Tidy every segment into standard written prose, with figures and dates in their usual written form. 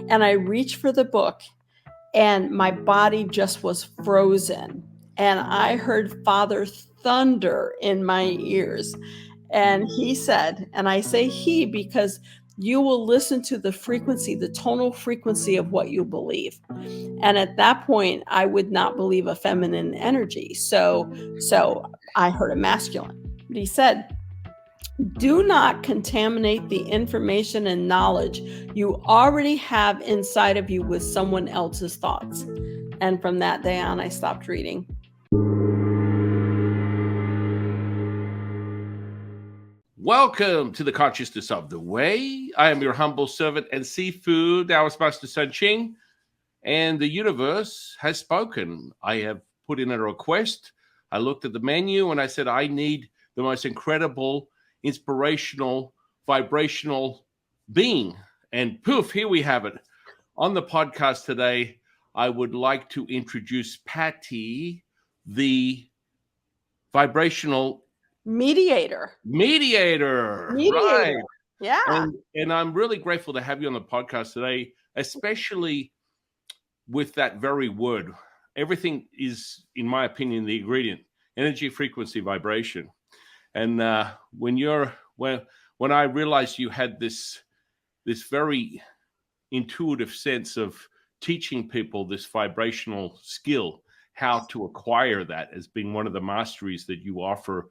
And I reached for the book and my body just was frozen. And I heard Father thunder in my ears. And he said, and I say he because you will listen to the frequency, the tonal frequency of what you believe. And at that point, I would not believe a feminine energy. So I heard a masculine. But he said, do not contaminate the information and knowledge you already have inside of you with someone else's thoughts. And from that day on, I stopped reading. Welcome to the Consciousness of the Way. I am your humble servant and seafood, Taoist Master San Qing, and the universe has spoken. I have put in a request. I looked at the menu and I said, I need the most incredible, inspirational, vibrational being. And poof, here we have it. On the podcast today, I would like to introduce Patti, the vibrational Mediator. Right. Yeah. And I'm really grateful to have you on the podcast today, especially with that very word. Everything is, in my opinion, the ingredient: energy, frequency, vibration. And when I realized you had this very intuitive sense of teaching people this vibrational skill, how to acquire that as being one of the masteries that you offer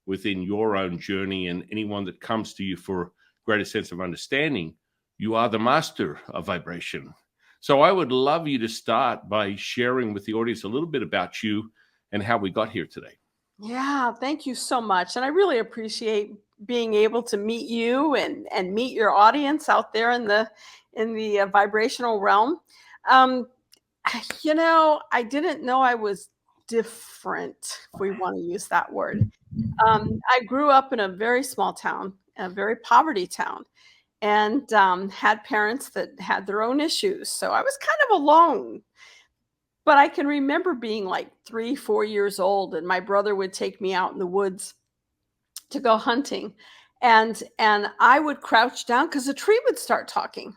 within your own journey, and anyone that comes to you for greater sense of understanding, you are the master of vibration. So I would love you to start by sharing with the audience a little bit about you and how we got here today. Yeah, thank you so much. And I really appreciate being able to meet you and meet your audience out there in the vibrational realm. I didn't know I was different, if we want to use that word. I grew up in a very small town, a very poverty town, and had parents that had their own issues. So I was kind of alone. But I can remember being like 3, 4 years old, and my brother would take me out in the woods to go hunting. And I would crouch down because the tree would start talking.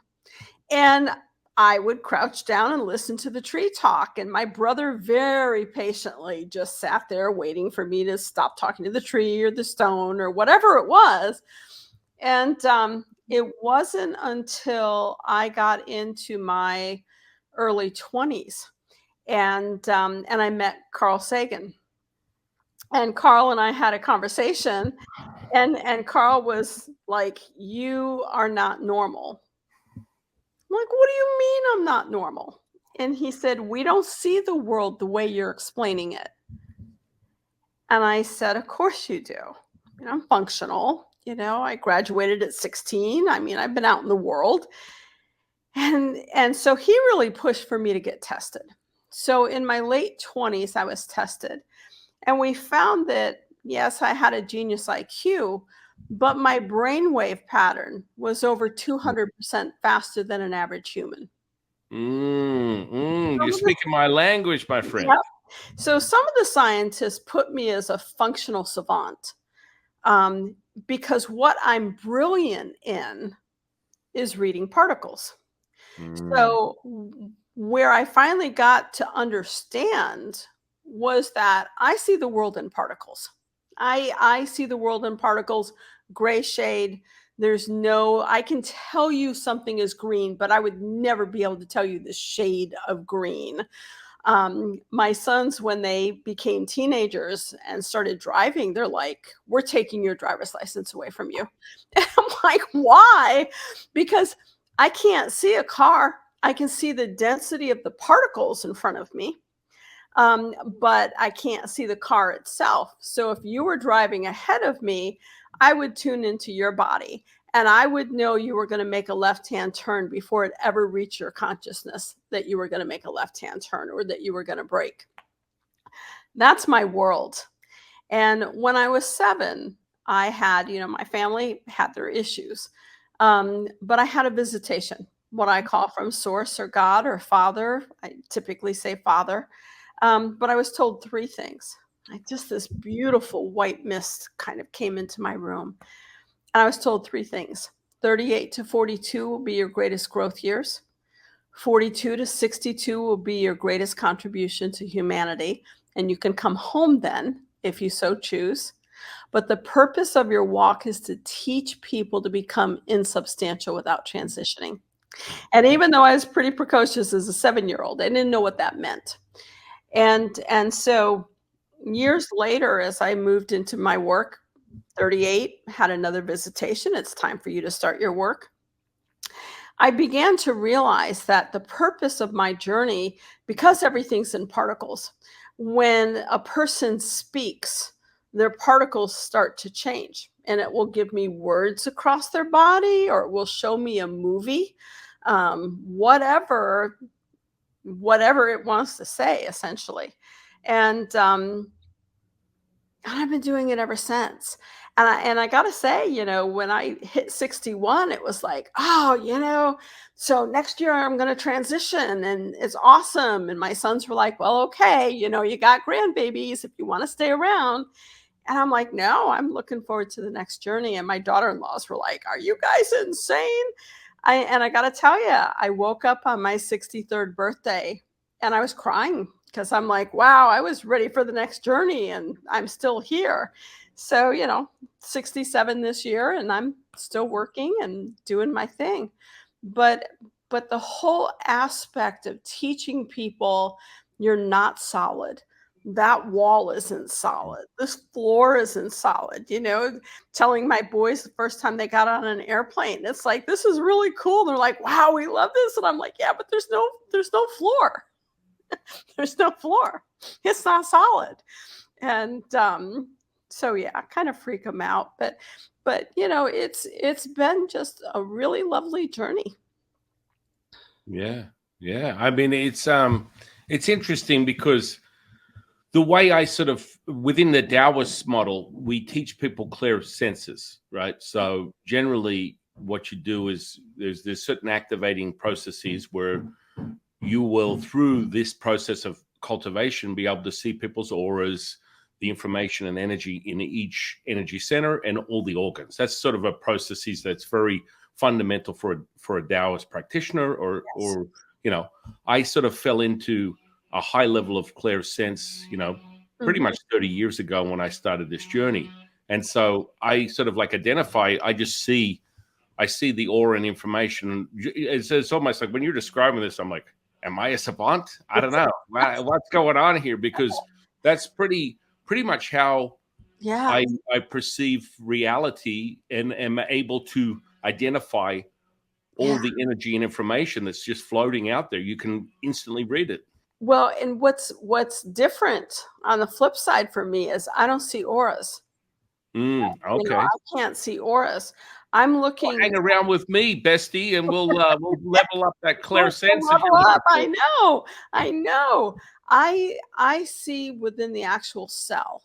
And I would crouch down and listen to the tree talk. And my brother very patiently just sat there waiting for me to stop talking to the tree or the stone or whatever it was. And it wasn't until I got into my early 20s and I met Carl Sagan. And Carl and I had a conversation, and Carl was like, "You are not normal." I'm like, "What do you mean I'm not normal?" And he said, "We don't see the world the way you're explaining it." And I said, "Of course you do. I'm functional. I graduated at 16. I mean, I've been out in the world." And so he really pushed for me to get tested. So in my late 20s, I was tested. And we found that, yes, I had a genius IQ, but my brainwave pattern was over 200% faster than an average human. You're speaking my language, my friend. Yep. So some of the scientists put me as a functional savant because what I'm brilliant in is reading particles. So where I finally got to understand was that I see the world in particles. I see the world in particles, gray shade. I can tell you something is green, but I would never be able to tell you the shade of green. My sons, when they became teenagers and started driving, they're like, "We're taking your driver's license away from you." And I'm like, "Why?" Because I can't see a car. I can see the density of the particles in front of me, but I can't see the car itself. So if you were driving ahead of me, I would tune into your body, and I would know you were going to make a left-hand turn before it ever reached your consciousness that you were going to make a left-hand turn or that you were going to brake. That's my world. And when I was 7, I had, my family had their issues. But I had a visitation, what I call from source or God or Father. I typically say Father. But I was told 3 things. Just this beautiful white mist kind of came into my room. And I was told 3 things. 38 to 42 will be your greatest growth years. 42 to 62 will be your greatest contribution to humanity, and you can come home then if you so choose. But the purpose of your walk is to teach people to become insubstantial without transitioning. And even though I was pretty precocious as a 7-year-old, I didn't know what that meant. And so years later, as I moved into my work, 38, had another visitation. It's time for you to start your work. I began to realize that the purpose of my journey, because everything's in particles, when a person speaks, their particles start to change, and it will give me words across their body, or it will show me a movie, whatever it wants to say, essentially. And I've been doing it ever since. And I gotta say, when I hit 61, it was like, oh, so next year I'm gonna transition and it's awesome. And my sons were like, well, okay, you got grandbabies if you want to stay around. And I'm like, no, I'm looking forward to the next journey. And my daughter-in-laws were like, are you guys insane? And I gotta tell you, I woke up on my 63rd birthday and I was crying because I'm like, wow, I was ready for the next journey and I'm still here. So, 67 this year and I'm still working and doing my thing. But the whole aspect of teaching people you're not solid. That wall isn't solid. This floor isn't solid. Telling my boys the first time they got on an airplane, it's like, this is really cool. They're like, wow, we love this. And I'm like, yeah, but there's no floor. There's no floor. It's not solid. And so yeah, I kind of freak them out. But it's been just a really lovely journey. Yeah. Yeah. I mean, it's interesting because the way I sort of within the Taoist model, we teach people clear senses, right? So generally what you do is there's certain activating processes where you will, through this process of cultivation, be able to see people's auras, the information and energy in each energy center and all the organs. That's sort of a process that's very fundamental for a Taoist practitioner or I sort of fell into a high level of clear sense, pretty much 30 years ago when I started this journey. And so I sort of like identify, I see the aura and information. It's almost like when you're describing this, I'm like, am I a savant? I don't know. What's going on here? Because that's pretty much how Yeah. I perceive reality and am able to identify all the energy and information that's just floating out there. You can instantly read it. Well, and what's different on the flip side for me is I don't see auras. Okay. I can't see auras. I'm Well, looking. hang around with me, bestie, and we'll level up that clear We'll sense. level up. I know. I know. I see within the actual cell.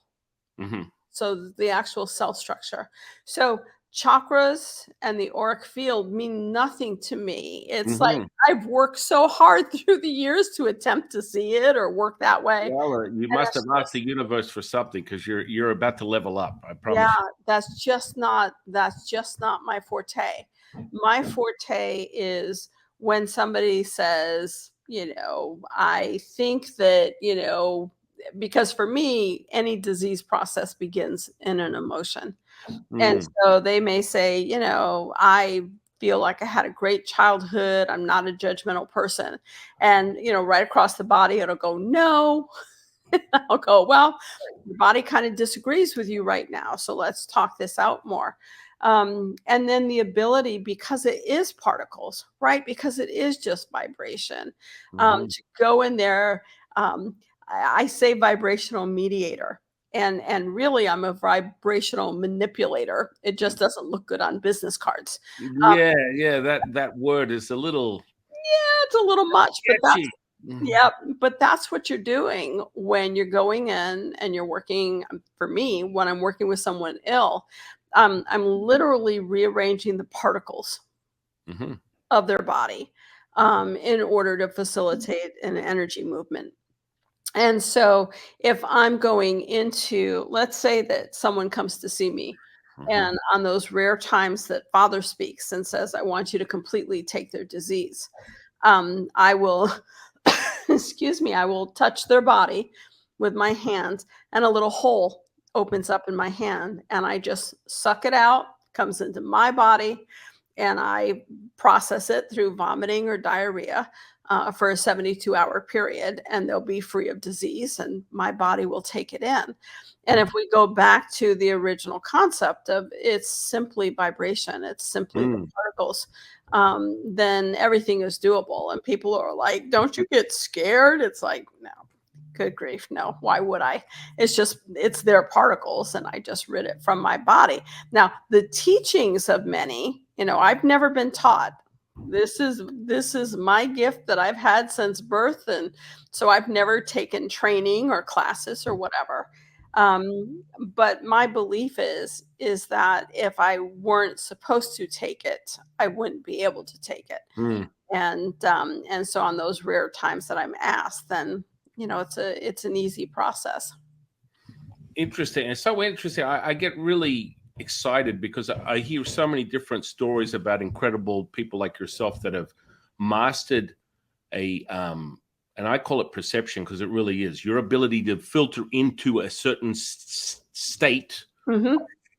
Mm-hmm. So the actual cell structure. So chakras and the auric field mean nothing to me. It's like I've worked so hard through the years to attempt to see it or work that way. Well, you And must have asked the universe for something because you're about to level up. I promise. yeah, You. that's just not my forte. My forte is when somebody says, I think that, because for me, any disease process begins in an emotion. And so they may say, I feel like I had a great childhood. I'm not a judgmental person. And, right across the body, it'll go, no. I'll go, well, your body kind of disagrees with you right now. So let's talk this out more. And then the ability, because it is particles, right? Because it is just vibration, to go in there. I say vibrational mediator. And really, I'm a vibrational manipulator. It just doesn't look good on business cards. Yeah. That word is a little It's a little much, but that's sketchy. yeah, but that's what you're doing when you're going in and you're working. For me, when I'm working with someone ill, I'm literally rearranging the particles of their body in order to facilitate an energy movement. And so if I'm going into, let's say that someone comes to see me, and on those rare times that father speaks and says, I want you to completely take their disease. I will, excuse me, I will touch their body with my hands, and a little hole opens up in my hand, and I just suck it out, comes into my body, and I process it through vomiting or diarrhea for a 72-hour period, and they'll be free of disease, and my body will take it in. And if we go back to the original concept of it's simply vibration, it's simply the particles, then everything is doable. And people are like, don't you get scared? It's like, no, good grief, no. Why would I? It's their particles, and I just rid it from my body. Now, the teachings of many, I've never been taught. This is my gift that I've had since birth, and so I've never taken training or classes or whatever. But my belief is that if I weren't supposed to take it, I wouldn't be able to take it. And so on those rare times that I'm asked, then it's an easy process. Interesting. It's so interesting. I get really excited because I hear so many different stories about incredible people like yourself that have mastered and I call it perception because it really is your ability to filter into a certain state,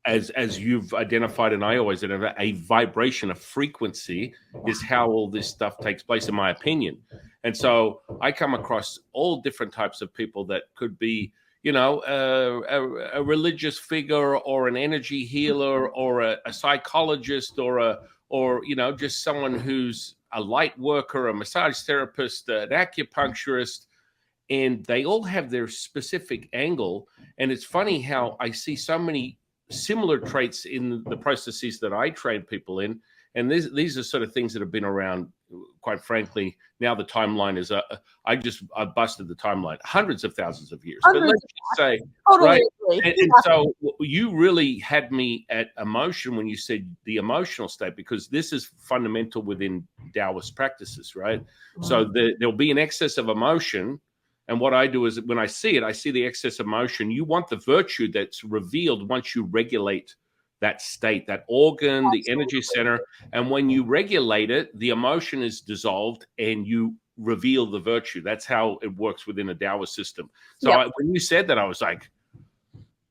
as you've identified, and I always identify, a vibration, a frequency is how all this stuff takes place, in my opinion. And so I come across all different types of people that could be, a religious figure or an energy healer or a psychologist or just someone who's a light worker, a massage therapist, an acupuncturist, and they all have their specific angle. And it's funny how I see so many similar traits in the processes that I train people in. And these are sort of things that have been around, quite frankly. Now the timeline is, I busted the timeline, hundreds of thousands of years. But let's just say, totally right? And so you really had me at emotion when you said the emotional state, because this is fundamental within Taoist practices, right? So there'll be an excess of emotion. And what I do is when I see it, I see the excess emotion. You want the virtue that's revealed once you regulate that state, that organ, the energy center. And when you regulate it, the emotion is dissolved and you reveal the virtue. That's how it works within a Taoist system. So when you said that, I was like,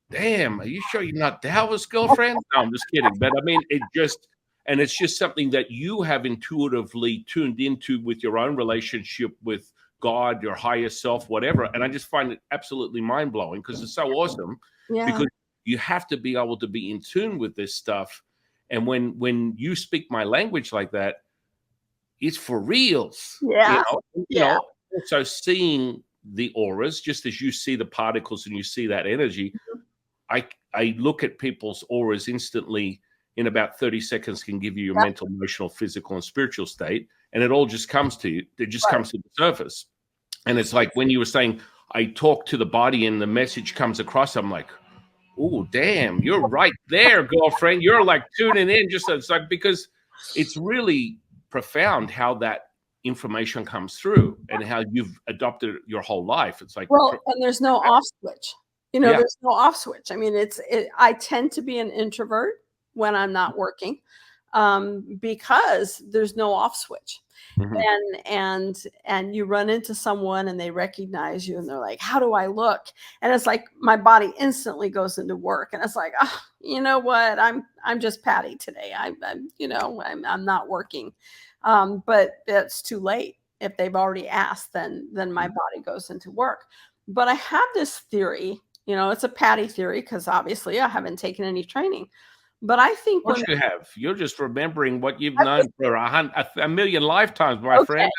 damn, are you sure you're not Taoist, girlfriend? No, I'm just kidding. But I mean, it's just something that you have intuitively tuned into with your own relationship with God, your higher self, whatever. And I just find it absolutely mind blowing because it's so awesome. Because you have to be able to be in tune with this stuff. And when you speak my language like that, it's for reals. So seeing the auras, just as you see the particles and you see that energy, I look at people's auras instantly. In about 30 seconds can give you your mental, emotional, physical, and spiritual state. And it all just comes to you. It just comes to the surface. And it's like when you were saying, I talk to the body and the message comes across, I'm like, oh, damn, you're right there, girlfriend. You're like tuning in. It's like, because it's really profound how that information comes through and how you've adopted it your whole life. It's like, and there's no off switch. There's no off switch. I mean, I tend to be an introvert when I'm not working, because there's no off switch. And you run into someone and they recognize you and they're like, how do I look? And it's like my body instantly goes into work, and it's like, oh, you know what, I'm just Patti today. I'm not working. But it's too late. If they've already asked, then my body goes into work. But I have this theory, it's a Patti theory because obviously I haven't taken any training. But I think what you have, you're just remembering what you've known for a million lifetimes, my friend.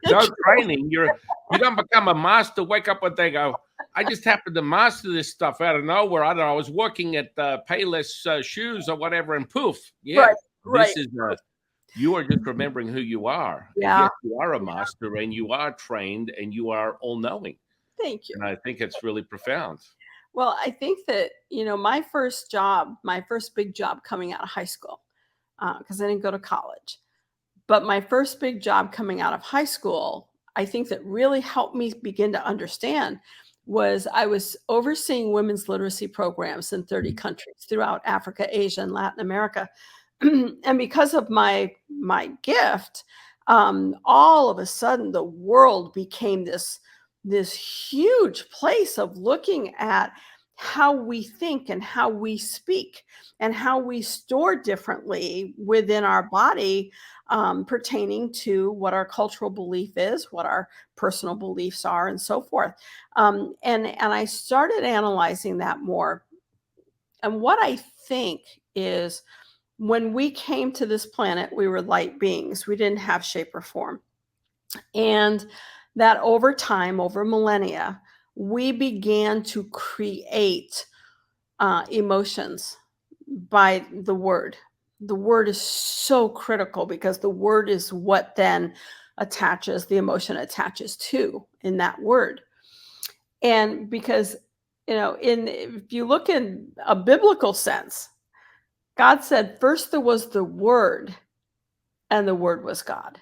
No training. You don't become a master. Wake up one day, go, I just happened to master this stuff out of nowhere. I don't know. I was working at Payless Shoes or whatever, and poof, this is you are just remembering who you are. Yeah, and yes, you are a master, and you are trained, and you are all knowing. Thank you. And I think it's really profound. Well, I think that, my first big job coming out of high school, because I didn't go to college, but my first big job coming out of high school, I think that really helped me begin to understand was I was overseeing women's literacy programs in 30 countries throughout Africa, Asia, and Latin America. And because of my gift, all of a sudden the world became this huge place of looking at how we think and how we speak and how we store differently within our body, pertaining to what our cultural belief is, what our personal beliefs are, and so forth. And I started analyzing that more. And what I think is, when we came to this planet, we were light beings. We didn't have shape or form. And that over time, over millennia, we began to create emotions by the word. The word is so critical because the word is what then attaches, the emotion attaches to in that word. And because, if you look in a biblical sense, God said, first there was the word, and the word was God.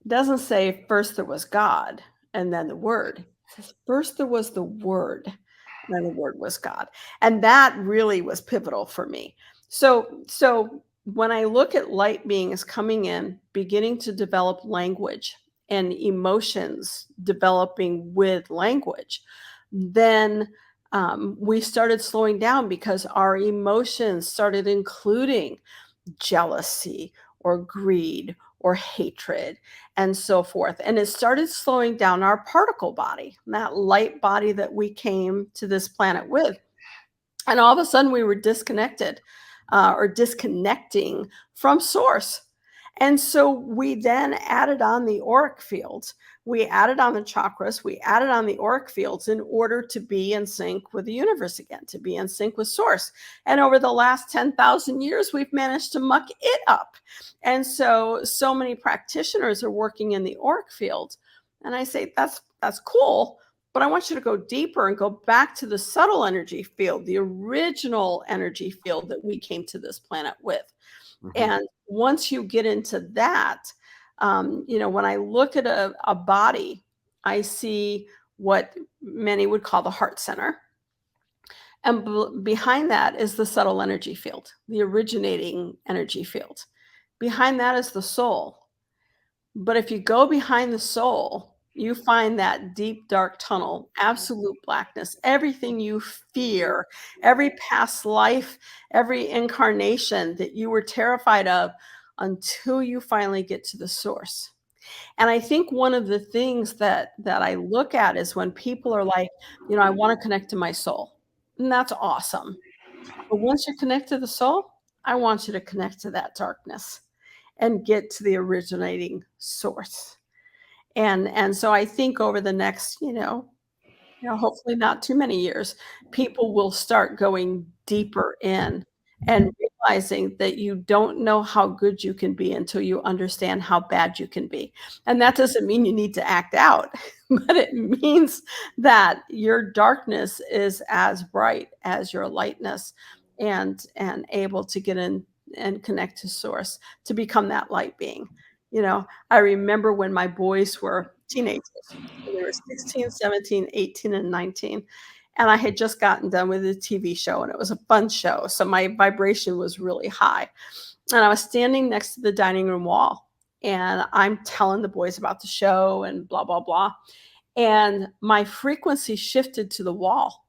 It doesn't say first there was God and then the word. It says first there was the word, and then the word was God. And that really was pivotal for me. So when I look at light beings coming in, beginning to develop language and emotions developing with language, then we started slowing down because our emotions started including jealousy or greed or hatred and so forth. And it started slowing down our particle body, that light body that we came to this planet with. And all of a sudden we were disconnected, or disconnecting from source. And so we then added on the auric fields. We added on the chakras. We added on the auric fields in order to be in sync with the universe again, to be in sync with source. And over the last 10,000 years, we've managed to muck it up. And so many practitioners are working in the auric field. And I say, that's cool. But I want you to go deeper and go back to the subtle energy field, the original energy field that we came to this planet with. And once you get into that, when I look at a body, I see what many would call the heart center. And behind that is the subtle energy field, the originating energy field. Behind that is the soul. But if you go behind the soul, you find that deep, dark tunnel, absolute blackness, everything you fear, every past life, every incarnation that you were terrified of, until you finally get to the source. And I think one of the things that I look at is when people are like, I want to connect to my soul. And that's awesome. But once you connect to the soul, I want you to connect to that darkness and get to the originating source. And so I think over the next, hopefully not too many years, people will start going deeper in and realizing that you don't know how good you can be until you understand how bad you can be. And that doesn't mean you need to act out, but it means that your darkness is as bright as your lightness, and able to get in and connect to source to become that light being. I remember when my boys were teenagers. So they were 16, 17, 18, and 19. And I had just gotten done with a TV show, and it was a fun show. So my vibration was really high. And I was standing next to the dining room wall, and I'm telling the boys about the show and blah, blah, blah. And my frequency shifted to the wall.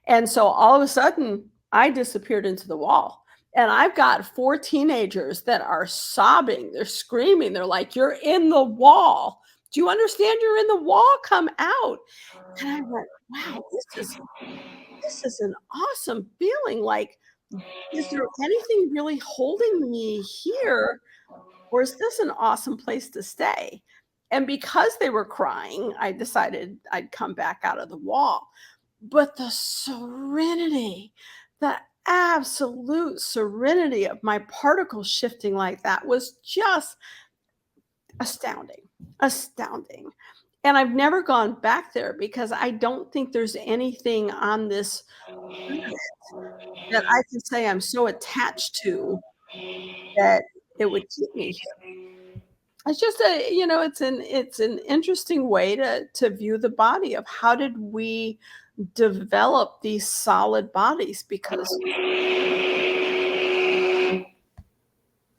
And so all of a sudden, I disappeared into the wall. And I've got 4 teenagers that are sobbing. They're screaming. They're like, "You're in the wall. Do you understand you're in the wall? Come out." And I went, wow, this is an awesome feeling. Like, is there anything really holding me here? Or is this an awesome place to stay? And because they were crying, I decided I'd come back out of the wall. But the serenity, the absolute serenity of my particles shifting like that was just astounding, astounding. And I've never gone back there because I don't think there's anything on this planet that I can say I'm so attached to that it would keep me here. It's just it's an interesting way to view the body of how did we develop these solid bodies, because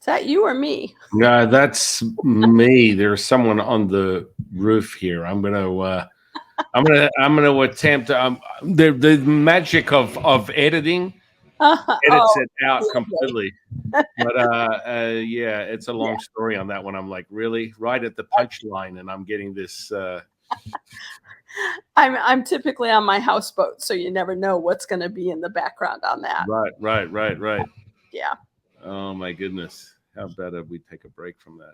Is that you or me? Yeah, that's me. There's someone on the roof here. I'm gonna attempt. The magic of editing edits Oh, it out lovely. completely. But yeah, it's a Yeah. long story on that one. I'm like, really, right at the punchline, and I'm getting this. I'm typically on my houseboat, so you never know what's going to be in the background on that. Right. Yeah. Oh my goodness, how about if we take a break from that?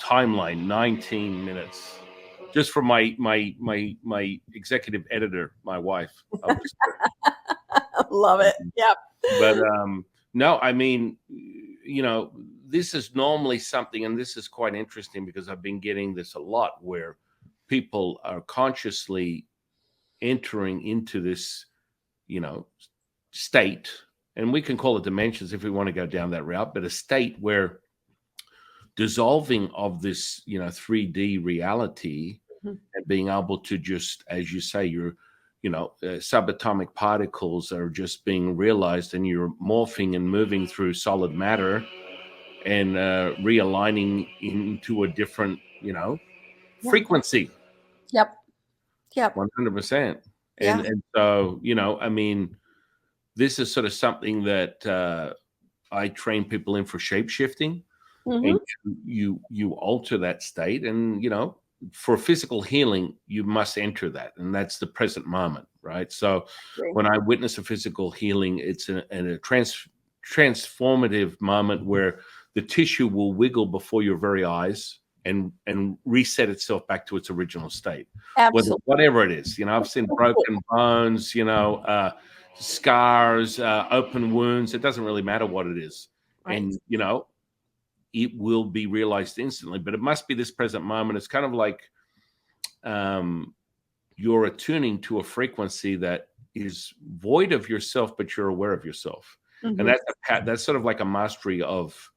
Timeline 19 minutes, just for my executive editor, my wife. Love it. Yep. But no, I mean, this is normally something, and this is quite interesting because I've been getting this a lot, where people are consciously entering into this, state, and we can call it dimensions if we want to go down that route, but a state where dissolving of this 3D reality, Mhm. and being able to just, as you say, your subatomic particles are just being realized, and you're morphing and moving through solid matter, and realigning into a different Yeah. frequency. Yep. Yep. 100%. Yeah. And so I mean, this is sort of something that I train people in for shape shifting, Hmm. and you alter that state, and for physical healing you must enter that, and that's the present moment, right? So Agree. when I witness a physical healing, it's a transformative moment where the tissue will wiggle before your very eyes, and reset itself back to its original state, Absolutely. whatever it is. I've seen broken bones, scars, open wounds. It doesn't really matter what it is. Right. And it will be realized instantly, but it must be this present moment. It's kind of like you're attuning to a frequency that is void of yourself, but you're aware of yourself. And Hmm. that's sort of like a mastery of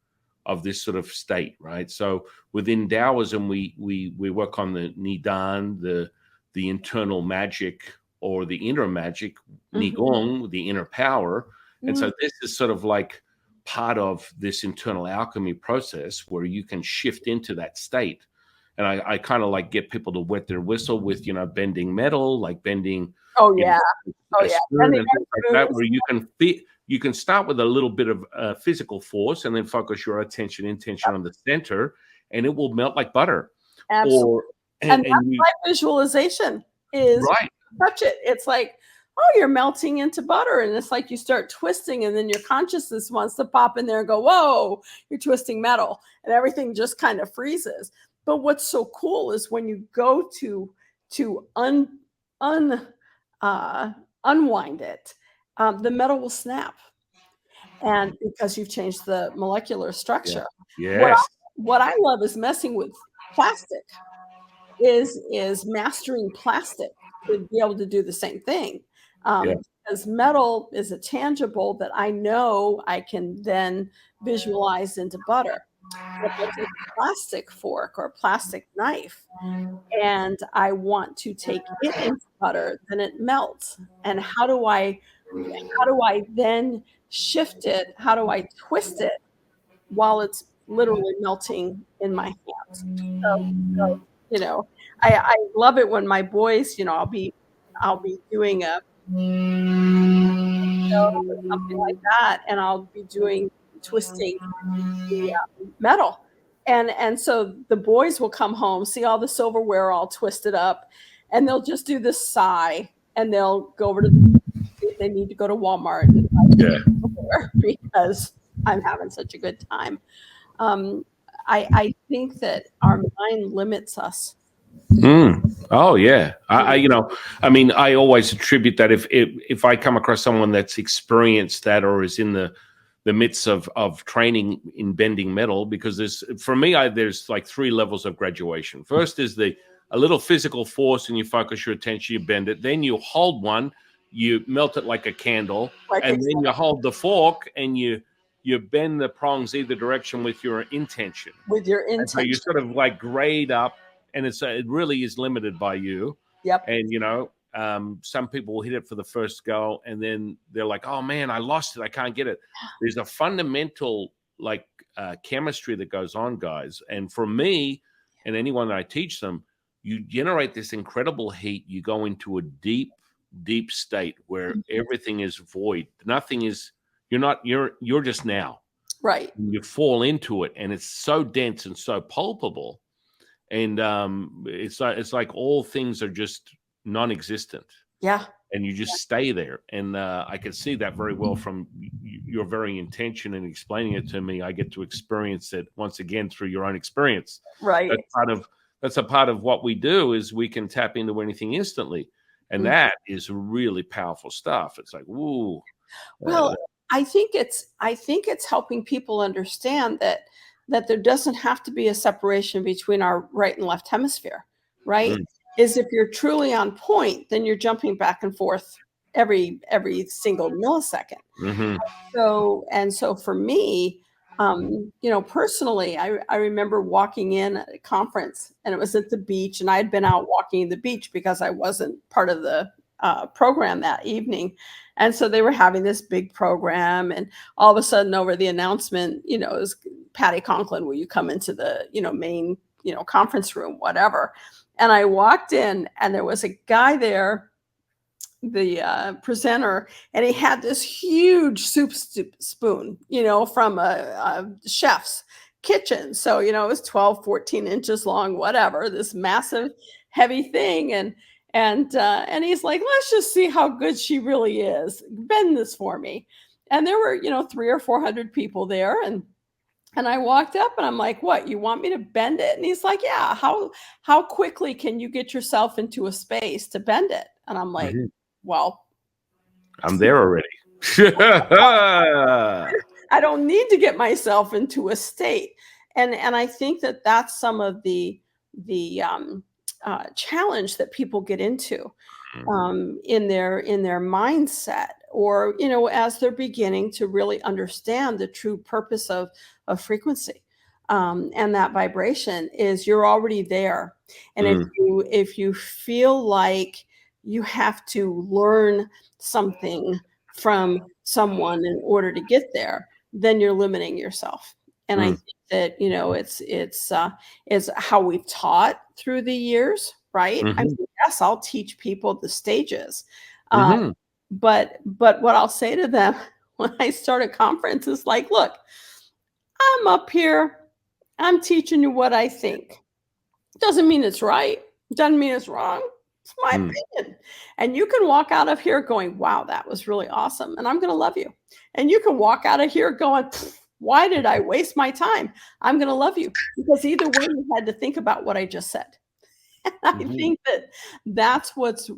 this sort of state, right? So within Taoism, we work on the Nidan, the internal magic, or the inner magic, Nigong, the inner power. And so this is sort of like part of this internal alchemy process where you can shift into that state. And I kind of like get people to wet their whistle with, bending metal, like bending, Oh you yeah. know, Oh a yeah. spoon And the and things like that, moves. where you can start with a little bit of physical force, and then focus your intention on the center, and it will melt like butter. Absolutely. Or And and that's you my visualization is right, touch it. It's like, oh, you're melting into butter. And it's like you start twisting, and then your consciousness wants to pop in there and go, whoa, you're twisting metal. And everything just kind of freezes. But what's so cool is when you go to un unwind it, the metal will snap. And because you've changed the molecular yeah, structure. What I yes, what I love is messing with plastic, is mastering plastic to be able to do the same thing. yeah, Because metal is a tangible that I know I can then visualize into butter. If I take a plastic fork or a plastic knife and I want to take it into butter, then it melts. And how do I then shift it? How do I twist it while it's literally melting in my hands? So, you know, I love it when my boys, I'll be doing a or something like that, and I'll be doing twisting the, metal. And so the boys will come home, see all the silverware all twisted up, and they'll just do this sigh, and they'll go over to the see if they need to go to Walmart and buy yeah. silverware because I'm having such a good time. Um, I think that our mind limits us. Oh yeah. Mm. I mean, I always attribute that if I come across someone that's experienced that, or is in the midst of training in bending metal, because there's like three levels of graduation. First is a little physical force, and you focus your attention, you bend it. Then you hold one, you melt it like a candle, Like and then you exactly hold the fork, and you bend the prongs either direction with your intention. with your And so you intention. sort of like grade up, and it really is limited by you. Yep. And some people will hit it for the first go, and then they're like, "Oh man, I lost it. I can't get it." There's a fundamental chemistry that goes on, guys. And for me and anyone that I teach them, you generate this incredible heat. You go into a deep, deep state where everything is void. Nothing is, you're just now. Right. You fall into it, and it's so dense and so palpable. And it's like all things are just non-existent. Yeah. And you just stay there. And I can see that very well from your very intention in explaining it to me. I get to experience it once again through your own experience. Right. That's a part of what we do, is we can tap into anything instantly. And that is really powerful stuff. It's like, ooh. Well, I think it's helping people understand that there doesn't have to be a separation between our right and left hemisphere, right? Is if you're truly on point, then you're jumping back and forth every single millisecond. So for me, personally, I remember walking in at a conference, and it was at the beach, and I had been out walking the beach because I wasn't part of the program that evening. And so they were having this big program, and all of a sudden over the announcement, it was Patti Conklin, will you come into the, main, conference room, whatever. And I walked in, and there was a guy there, the presenter, and he had this huge soup spoon, from a chef's kitchen. So, it was 12, 14 inches long, whatever, this massive, heavy thing. And he's like, let's just see how good she really is. Bend this for me. And there were, 300 or 400 people there. And I walked up, and I'm like, what, you want me to bend it? And he's like, yeah, how quickly can you get yourself into a space to bend it? And I'm like, well, I'm there already. I don't need to get myself into a state. And I think that that's some of the challenge that people get into in their mindset, or as they're beginning to really understand the true purpose of frequency, and that vibration is, you're already there. And if you feel like you have to learn something from someone in order to get there, then you're limiting yourself. And I think that it's how we've taught through the years, right? I mean, yes, I'll teach people the stages, but what I'll say to them when I start a conference is like, look, I'm up here, I'm teaching you what I think. Doesn't mean it's right, doesn't mean it's wrong. It's my opinion. And you can walk out of here going, wow, that was really awesome, and I'm going to love you. And you can walk out of here going, why did I waste my time? I'm going to love you, because either way you had to think about what I just said. And I think that that's what's,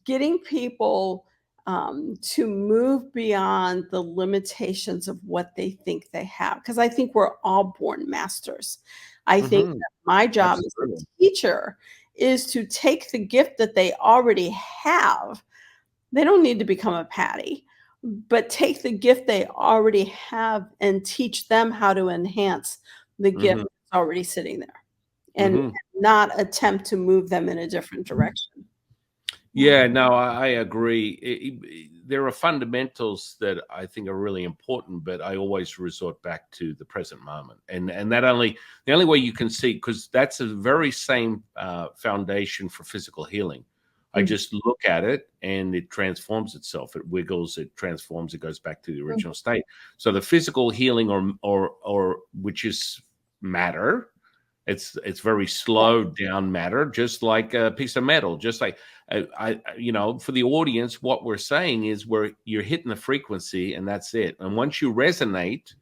getting people to move beyond the limitations of what they think they have. Because I think we're all born masters. I think that my job as a teacher is to take the gift that they already have. They don't need to become a Patti, but take the gift they already have and teach them how to enhance the gift that's already sitting there, and not attempt to move them in a different direction. Yeah, no, I agree. There are fundamentals that I think are really important, but I always resort back to the present moment. And the only way you can see, because that's the very same foundation for physical healing. I just look at it, and it transforms itself. It wiggles, it transforms, it goes back to the original state. So the physical healing, or which is matter, it's very slowed down matter, just like a piece of metal. Just like for the audience, what we're saying is you're hitting the frequency, and that's it. And once you resonate,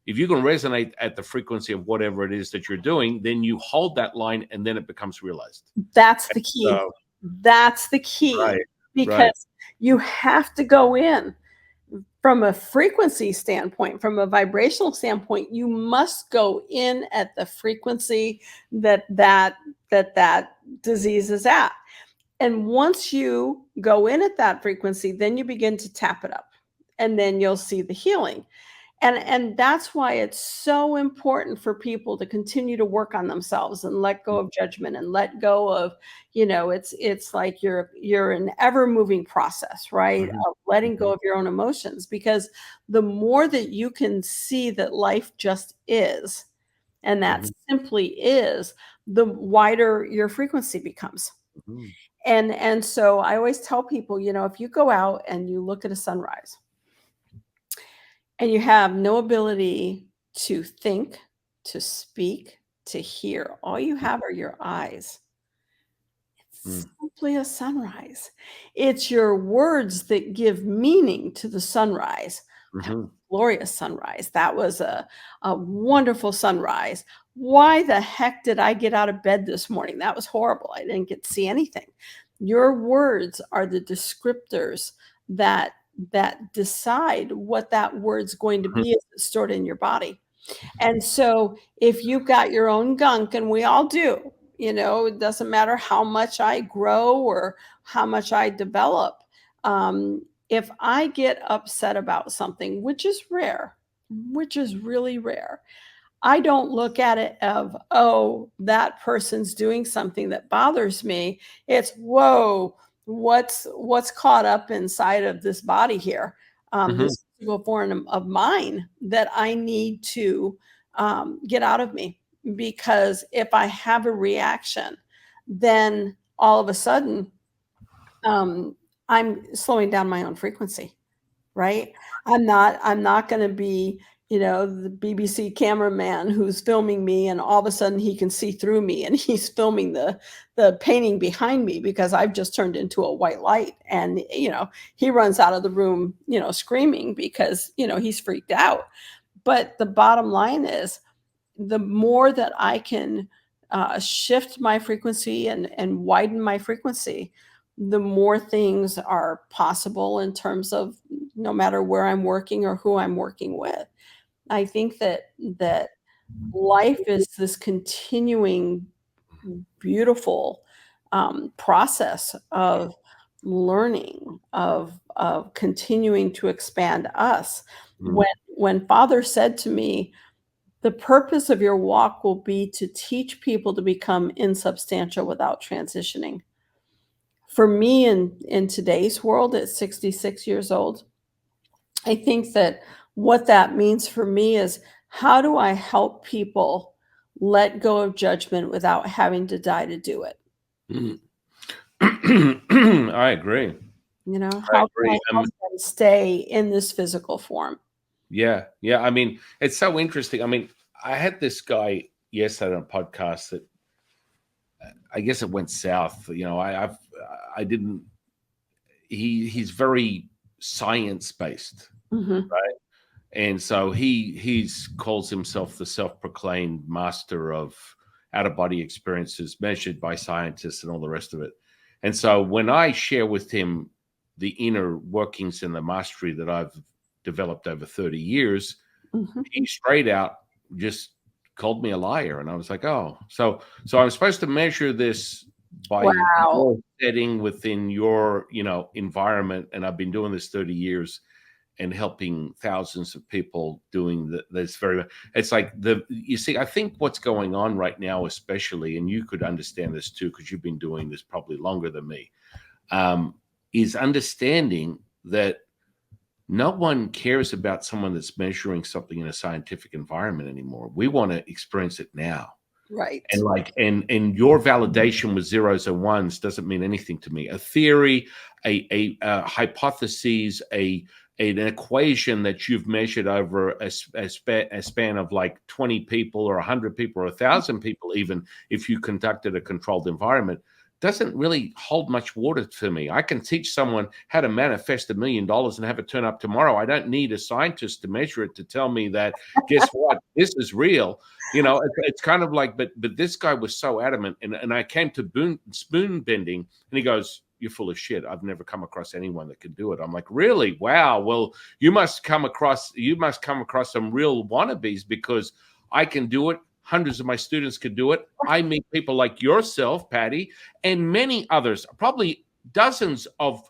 if you can resonate at the frequency of whatever it is that you're doing, then you hold that line, and then it becomes realized. That's the key. That's the key, because you have to go in from a frequency standpoint, from a vibrational standpoint. You must go in at the frequency that disease is at. And once you go in at that frequency, then you begin to tap it up, and then you'll see the healing. And that's why it's so important for people to continue to work on themselves and let go of judgment and let go of, it's like you're an ever moving process, right? Mhm, Of letting go mhm, of your own emotions, because the more that you can see that life just is, and that mhm, simply is, the wider your frequency becomes. mhm, And so I always tell people, if you go out and you look at a sunrise and you have no ability to think, to speak, to hear, all you have are your eyes. It's mm, simply a sunrise. It's your words that give meaning to the sunrise. That mhm, glorious sunrise. That was a wonderful sunrise. Why the heck did I get out of bed this morning? That was horrible. I didn't get to see anything. Your words are the descriptors that decide what that word's going to mhm, be as it's stored in your body. And so if you've got your own gunk, and we all do, it doesn't matter how much I grow or how much I develop. If I get upset about something, which is rare, which is really rare, I don't look at it of, oh, that person's doing something that bothers me. It's, whoa, what's caught up inside of this body here, mhm, this physical form of mine that I need to get out of me. Because if I have a reaction, then all of a sudden um, I'm slowing down my own frequency, right? I'm not gonna be, the BBC cameraman who's filming me, and all of a sudden he can see through me and he's filming the painting behind me because I've just turned into a white light, and he runs out of the room, screaming because, he's freaked out. But the bottom line is, the more that I can shift my frequency and widen my frequency, the more things are possible in terms of no matter where I'm working or who I'm working with. I think that life is this continuing beautiful process of learning, of continuing to expand us. mhm, When Father said to me, the purpose of your walk will be to teach people to become insubstantial without transitioning. For me, in today's world at 66 years old, I think that what that means for me is, how do I help people let go of judgment without having to die to do it? mhm. I agree. I How can I agree. help them stay in this physical form? Yeah, yeah. I mean, it's so interesting. I mean, I had this guy yesterday on a podcast that I guess it went south. I didn't. He's very science based, Mhm. right? And so he's calls himself the self-proclaimed master of out-of-body experiences measured by scientists and all the rest of it. And so when I share with him the inner workings and the mastery that I've developed over 30 years, Mhm. he straight out just called me a liar. And I was like, oh, so I'm supposed to measure this by Wow. your setting within your, environment. And I've been doing this 30 years and helping thousands of people doing this very, it's like you see, I think what's going on right now, especially, and you could understand this too, because you've been doing this probably longer than me, um, is understanding that no one cares about someone that's measuring something in a scientific environment anymore. We want to experience it now. Right. And and your validation with zeros and ones doesn't mean anything to me. A theory, a hypothesis, an equation that you've measured over a span of like 20 people or 100 people or 1,000 people, even if you conducted a controlled environment, doesn't really hold much water to me. I can teach someone how to manifest $1 million and have it turn up tomorrow. I don't need a scientist to measure it to tell me that, guess what, this is real. It's kind of like, but this guy was so adamant, and I came to spoon bending, and he goes, "You're full of shit. I've never come across anyone that can do it." I'm like, "Really? Wow. Well, you must come across some real wannabes, because I can do it. Hundreds of my students could do it. I meet people like yourself, Patti, and many others, probably dozens of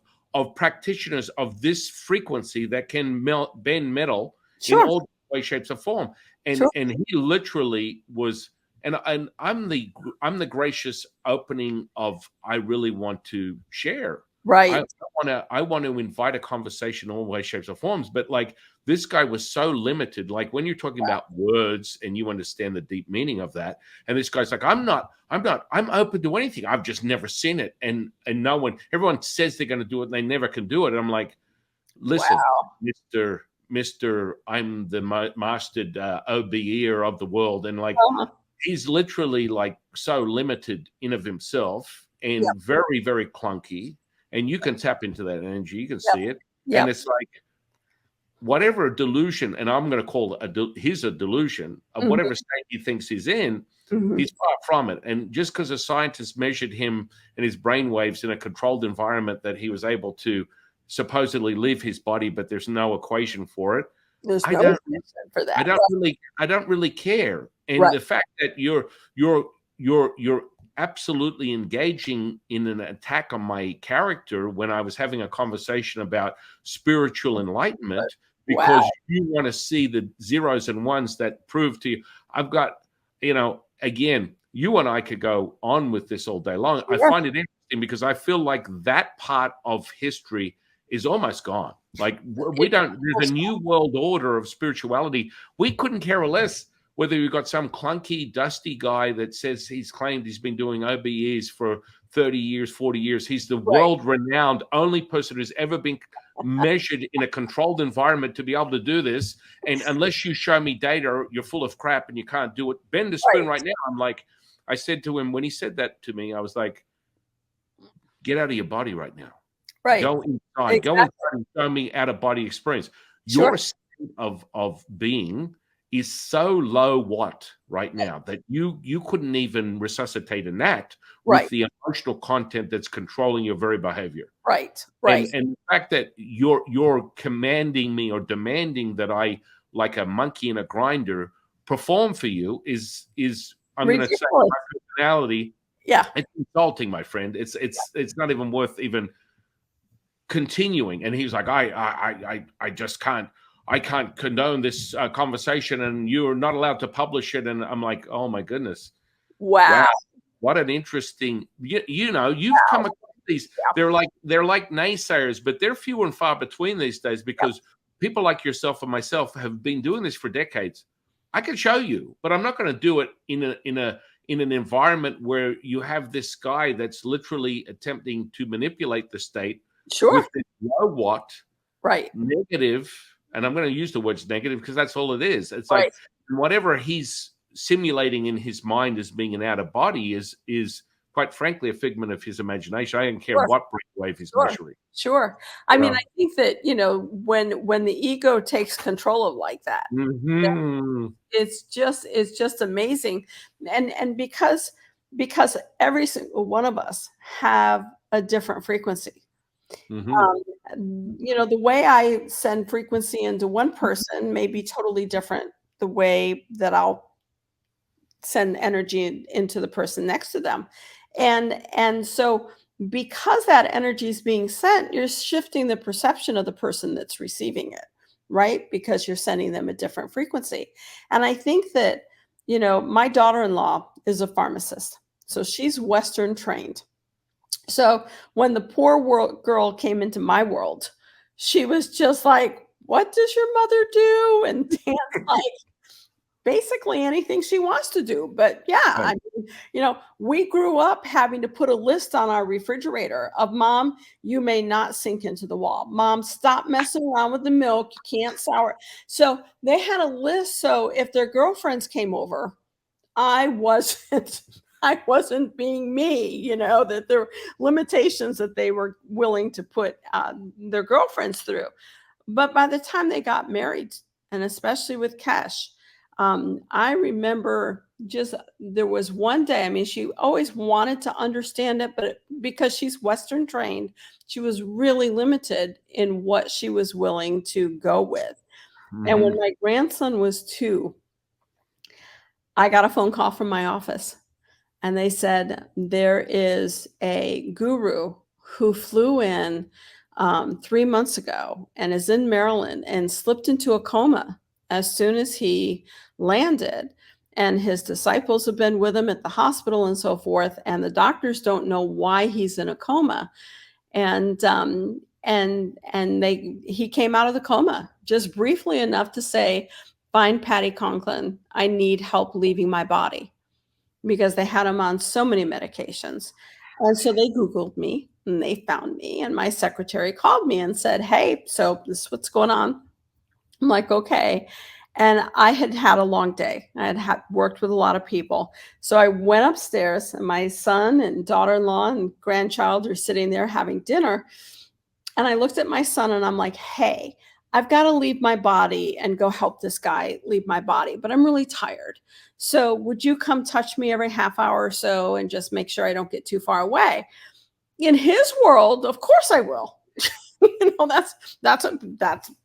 practitioners of this frequency that can bend metal in Sure. all way, shapes, or form. And Sure. he literally was, and I'm the gracious opening of, I really want to share. Right. I want to invite a conversation in all ways, shapes, or forms. But like, this guy was so limited. Like, when you're talking about words and you understand the deep meaning of that, and this guy's like, I'm open to anything. I've just never seen it. And everyone says they're going to do it and they never can do it. And I'm like, listen, Wow. Mr. I'm the mastered OBEer of the world. And like, Uh-huh. he's literally like so limited in of himself and Yep. very, very clunky. And you can tap into that energy. You can Yep. see it. And Yep. it's like, whatever delusion, and I'm going to call it he's a delusion of whatever state he thinks he's in, he's far from it. And just because a scientist measured him and his brain waves in a controlled environment that he was able to supposedly leave his body, but there's no equation for it. There's I no don't reason for that. I don't really care. And Right. the fact that you're absolutely engaging in an attack on my character when I was having a conversation about spiritual enlightenment, because Wow. you want to see the zeros and ones that prove to you. I've got, again, you and I could go on with this all day long. I find it interesting because I feel like that part of history is almost gone. Like, there's a new world order of spirituality. We couldn't care less whether you've got some clunky, dusty guy that says he's claimed he's been doing OBEs for 30 years, 40 years. He's the world-renowned only person who's ever been measured in a controlled environment to be able to do this. And unless you show me data, you're full of crap and you can't do it. Bend the spoon right now. I'm like, I said to him, when he said that to me, I was like, get out of your body right now. Right. Go inside. Exactly. Go inside and show me out-of-body experience. Sure. Your state of being is so low watt right now that you couldn't even resuscitate a gnat with the emotional content that's controlling your very behavior. Right. And the fact that you're commanding me or demanding that I, like a monkey in a grinder, perform for you is I'm going to say my personality. Yeah. It's insulting, my friend. It's not even worth even continuing. And he was like, I just can't. I can't condone this conversation, and you're not allowed to publish it. And I'm like, oh my goodness, wow. What an interesting. You've come across these. They're like naysayers, but they're few and far between these days because people like yourself and myself have been doing this for decades. I can show you, but I'm not going to do it in an environment where you have this guy that's literally attempting to manipulate the state with this low watt, negative. And I'm going to use the words negative because that's all it is. It's like whatever he's simulating in his mind as being an outer body is quite frankly a figment of his imagination. I don't care what brainwave he's measuring. Sure. I mean, I think that, when the ego takes control of like that, it's just amazing. And because every single one of us have a different frequency. The way I send frequency into one person may be totally different the way that I'll send energy into the person next to them. And so because that energy is being sent, you're shifting the perception of the person that's receiving it, right? Because you're sending them a different frequency. And I think that, my daughter-in-law is a pharmacist. So she's Western trained. So when the poor girl came into my world, she was just like, what does your mother do? And dance like basically anything she wants to do. But I mean, we grew up having to put a list on our refrigerator of, Mom, you may not sink into the wall. Mom, stop messing around with the milk. You can't sour. So they had a list. So if their girlfriends came over, I wasn't being me, that there were limitations that they were willing to put their girlfriends through. But by the time they got married, and especially with Kesh, I remember there was one day, I mean, she always wanted to understand it, but because she's Western trained, she was really limited in what she was willing to go with. And when my grandson was 2, I got a phone call from my office. And they said, there is a guru who flew in 3 months ago and is in Maryland and slipped into a coma as soon as he landed. And his disciples have been with him at the hospital and so forth. And the doctors don't know why he's in a coma. And he came out of the coma just briefly enough to say, "Find Patti Conklin. I need help leaving my body," because they had him on so many medications. And so they Googled me and they found me. And my secretary called me and said, "Hey, so this is what's going on." I'm like, "Okay." And I had had a long day. I had worked with a lot of people. So I went upstairs, and my son and daughter-in-law and grandchild are sitting there having dinner. And I looked at my son and I'm like, "Hey, I've got to leave my body and go help this guy leave my body, but I'm really tired. So would you come touch me every half hour or so and just make sure I don't get too far away?" In his world, of course I will. That's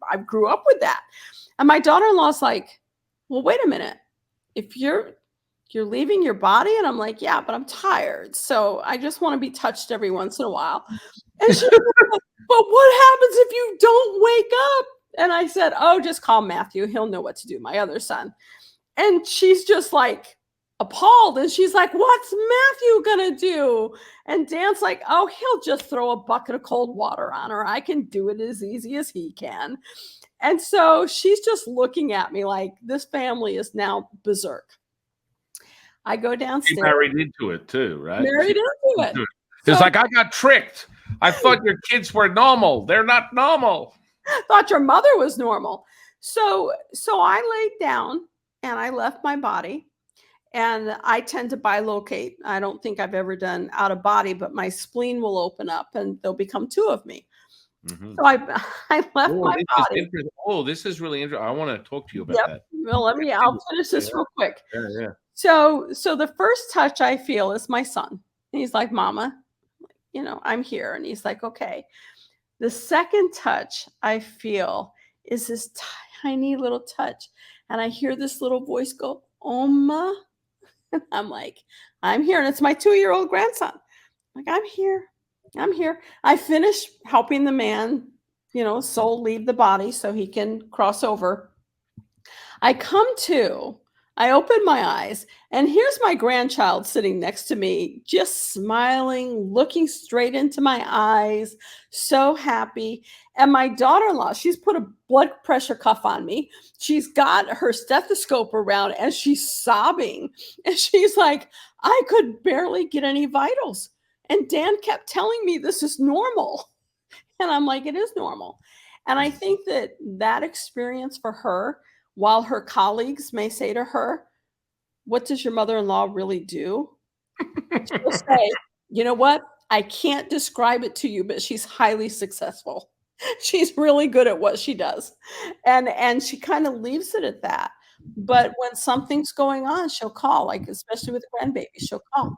I grew up with that. And my daughter-in-law's like, "Well, wait a minute. If you're leaving your body," and I'm like, "Yeah, but I'm tired. So I just want to be touched every once in a while." And she was like, "But what happens if you don't wake up?" And I said, "Oh, just call Matthew. He'll know what to do, my other son." And she's just like appalled. And she's like, "What's Matthew going to do?" And Dan's like, "Oh, he'll just throw a bucket of cold water on her. I can do it as easy as he can." And so she's just looking at me like this family is now berserk. I go She downstairs. married into it too, right? Married into it. It's So like, I got tricked. I thought your kids were normal. They're not normal. thought your mother was normal. So I laid down and I left my body. And I tend to bilocate. I don't think I've ever done out of body, but my spleen will open up and there'll become two of me. Mhm. So I left Oh, my this is body. interesting. Oh, this is really interesting. I want to talk to you about Yep. that. Well, I'll finish this real quick. Yeah. So the first touch I feel is my son. He's like, "Mama, I'm here." And he's like, "Okay." The second touch I feel is this tiny little touch. And I hear this little voice go, "Oma." And I'm like, "I'm here." And it's my 2-year-old grandson. I'm like, "I'm here. I'm here." I finish helping the man, soul leave the body so he can cross over. I come to, I open my eyes, and here's my grandchild sitting next to me, just smiling, looking straight into my eyes, so happy. And my daughter in law, she's put a blood pressure cuff on me. She's got her stethoscope around and she's sobbing. And she's like, "I could barely get any vitals." And Dan kept telling me this is normal. And I'm like, "It is normal." And I think that experience for her, while her colleagues may say to her, "What does your mother-in-law really do?" She'll say, "You know what? I can't describe it to you, but she's highly successful. She's really good at what she does." And she kind of leaves it at that. But when something's going on, she'll call, like especially with the grandbaby, she'll call,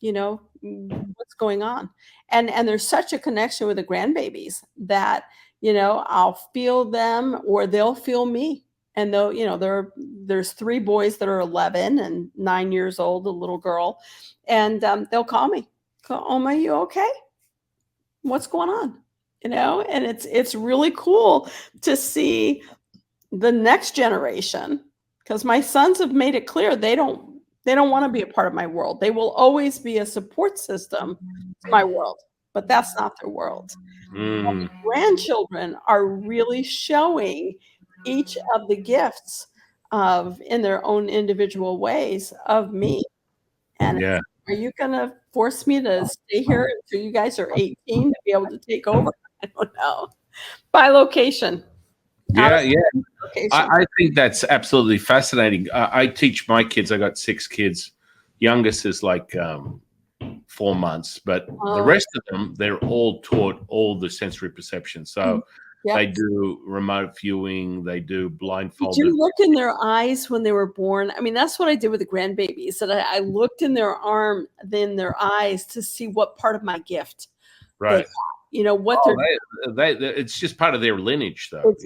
"What's going on?" And there's such a connection with the grandbabies that, I'll feel them or they'll feel me. And though, there's 3 boys that are 11 and 9 years old, a little girl, and they'll call me. Go, "Oma, you okay? What's going on?" And it's really cool to see the next generation, because my sons have made it clear they don't want to be a part of my world. They will always be a support system to my world, but that's not their world. Mm. Grandchildren are really showing each of the gifts of in their own individual ways of me. And Yeah. are you gonna force me to stay here until you guys are 18 to be able to take over? I don't know. By location. Out of Yeah. location. I think that's absolutely fascinating. I teach my kids. I got 6 kids. Youngest is like 4 months, but the rest of them, they're all taught all the sensory perception. So Yep. they do remote viewing, they do Did blindfolded. you look in their eyes when they were born? I mean, that's what I did with the grandbabies, that I looked in their eyes to see what part of my gift they Right. got, what Oh, they're it's just part of their lineage, though. it's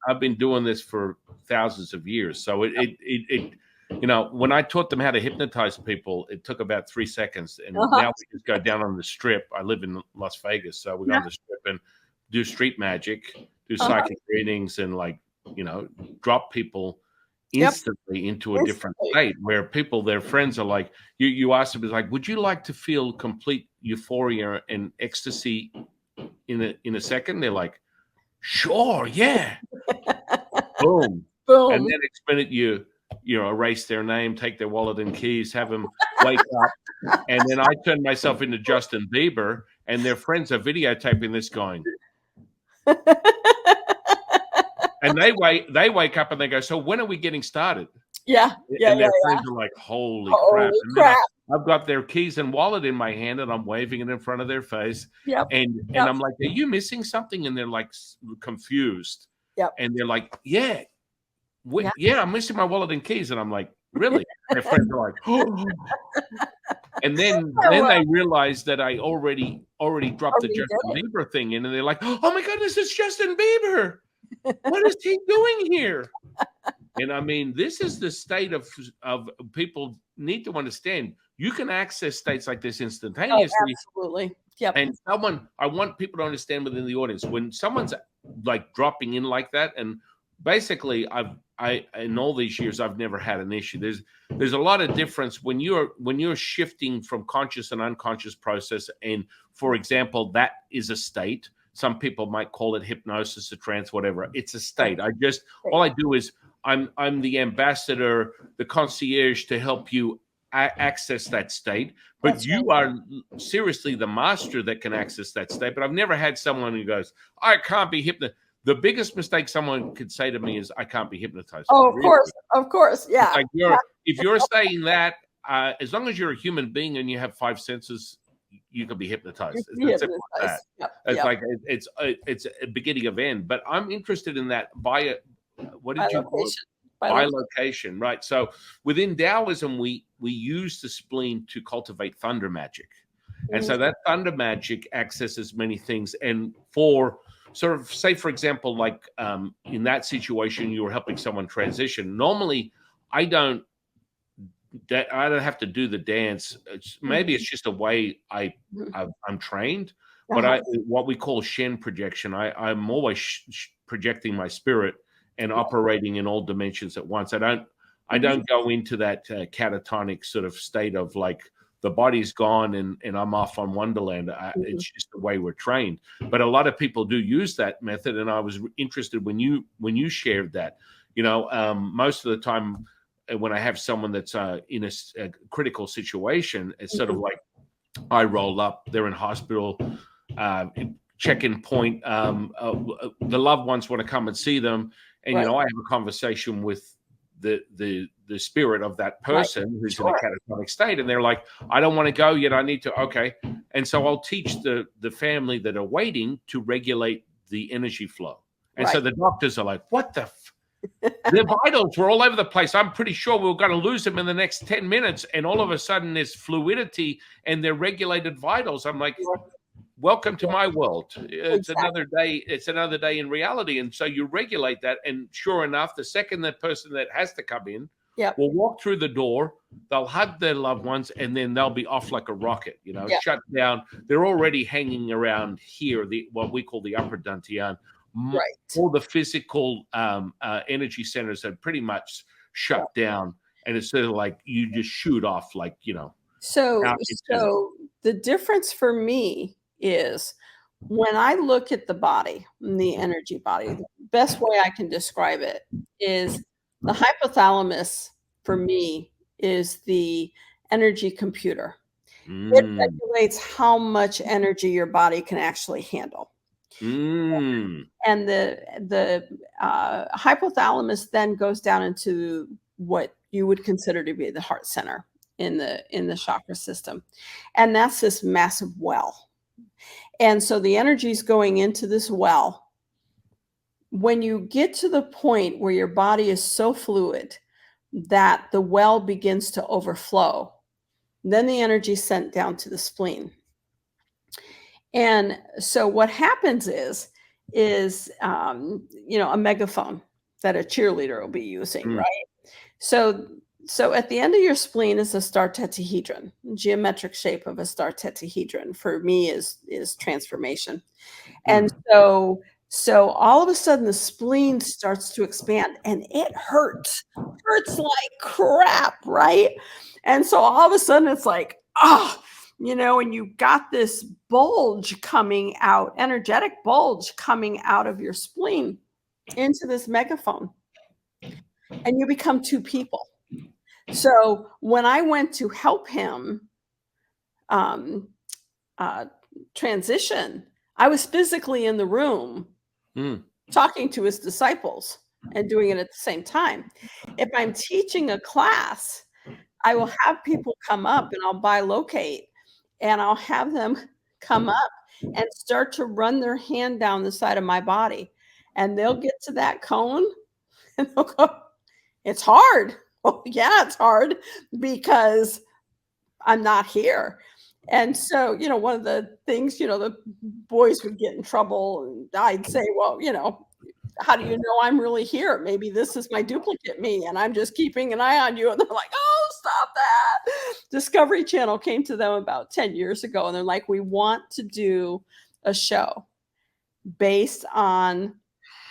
I've been doing this for thousands of years. So when I taught them how to hypnotize people, it took about 3 seconds. And now we just go down on the strip. I live in Las Vegas, so we go on the strip and do street magic, do psychic readings, and like drop people Yep. instantly into a different state where people, their friends are like, you ask them, it's like, would you like to feel complete euphoria and ecstasy in a second? They're like, sure, yeah. Boom. Boom. And then next minute you erase their name, take their wallet and keys, have them wake up. And then I turn myself into Justin Bieber, and their friends are videotaping this going. And they wake up and they go, so when are we getting started? Yeah. And their friends are like, holy crap. And then I've got their keys and wallet in my hand and I'm waving it in front of their face. Yep. And I'm like, are you missing something? And they're like confused. Yep. And they're like, yeah, I'm missing my wallet and keys. And I'm like, really? Their friends are like, oh. And then they realize that I already dropped the Justin Bieber thing in, and they're like, oh my goodness, it's Justin Bieber. What is he doing here? And I mean, this is the state of people need to understand. You can access states like this instantaneously. Oh, absolutely. Yep. And I want people to understand within the audience, when someone's like dropping in like that, and basically in all these years, I've never had an issue. There's a lot of difference when you're shifting from conscious and unconscious process. And for example, that is a state. Some people might call it hypnosis, a trance, whatever. It's a state. All I do is I'm the ambassador, the concierge to help you access that state. But That's you are seriously the master that can access that state. But I've never had someone who goes, I can't be hypnotized. The biggest mistake someone could say to me is, I can't be hypnotized. Oh, of course. Yeah. Like if you're saying that, as long as you're a human being and you have 5 senses, you can be hypnotized. It's simple as that. Yep. It's like it's a beginning of end. But I'm interested in that what did you call it? Bilocation, right? So within Taoism, we use the spleen to cultivate thunder magic, and so that thunder magic accesses many things. And for sort of, say, for example, like in that situation, you were helping someone transition. Normally, I don't have to do the dance. Maybe it's just a way I'm trained. But what we call Shen projection, I'm always projecting my spirit and operating in all dimensions at once. I don't go into that catatonic sort of state of like the body's gone and I'm off on Wonderland. It's just the way we're trained. But a lot of people do use that method, and I was interested when you shared that. Most of the time when I have someone that's in a critical situation, it's sort of like I roll up, they're in hospital, check-in point. The loved ones want to come and see them. And, I have a conversation with the spirit of that person who's in a catatonic state. And they're like, I don't want to go yet. I need to. Okay. And so I'll teach the family that are waiting to regulate the energy flow. And so the doctors are like, what the their vitals were all over the place. I'm pretty sure we were going to lose them in the next 10 minutes. And all of a sudden there's fluidity and they're regulated vitals. I'm like, welcome to my world. It's another day. It's another day in reality. And so you regulate that. And sure enough, the second that person that has to come in will walk through the door, they'll hug their loved ones, and then they'll be off like a rocket, shut down. They're already hanging around here, what we call the upper dantian. All the physical energy centers are pretty much shut down. And it's sort of like you just shoot off like, So the difference for me is when I look at the body, the energy body, the best way I can describe it is the hypothalamus for me is the energy computer. It regulates how much energy your body can actually handle. And the hypothalamus then goes down into what you would consider to be the heart center in the chakra system. And that's this massive well. And so the energy is going into this well. When you get to the point where your body is so fluid that the well begins to overflow, then the energy is sent down to the spleen. And so what happens is a megaphone that a cheerleader will be using, right? So at the end of your spleen is a star tetrahedron. Geometric shape of a star tetrahedron for me is transformation. And so So all of a sudden the spleen starts to expand and it hurts like crap, right? And so all of a sudden it's like, and you got this bulge coming out, energetic bulge coming out of your spleen into this megaphone, and you become two people. So when I went to help him um, transition, I was physically in the room talking to his disciples and doing it at the same time. If I'm teaching a class, I will have people come up and I'll bilocate and I'll have them come up and start to run their hand down the side of my body. And they'll get to that cone and they'll go, it's hard. Well, yeah, it's hard because I'm not here. And so, one of the things, the boys would get in trouble and I'd say, well, how do you know I'm really here? Maybe this is my duplicate me and I'm just keeping an eye on you. And they're like, oh, stop that. Discovery Channel came to them about 10 years ago and they're like, we want to do a show based on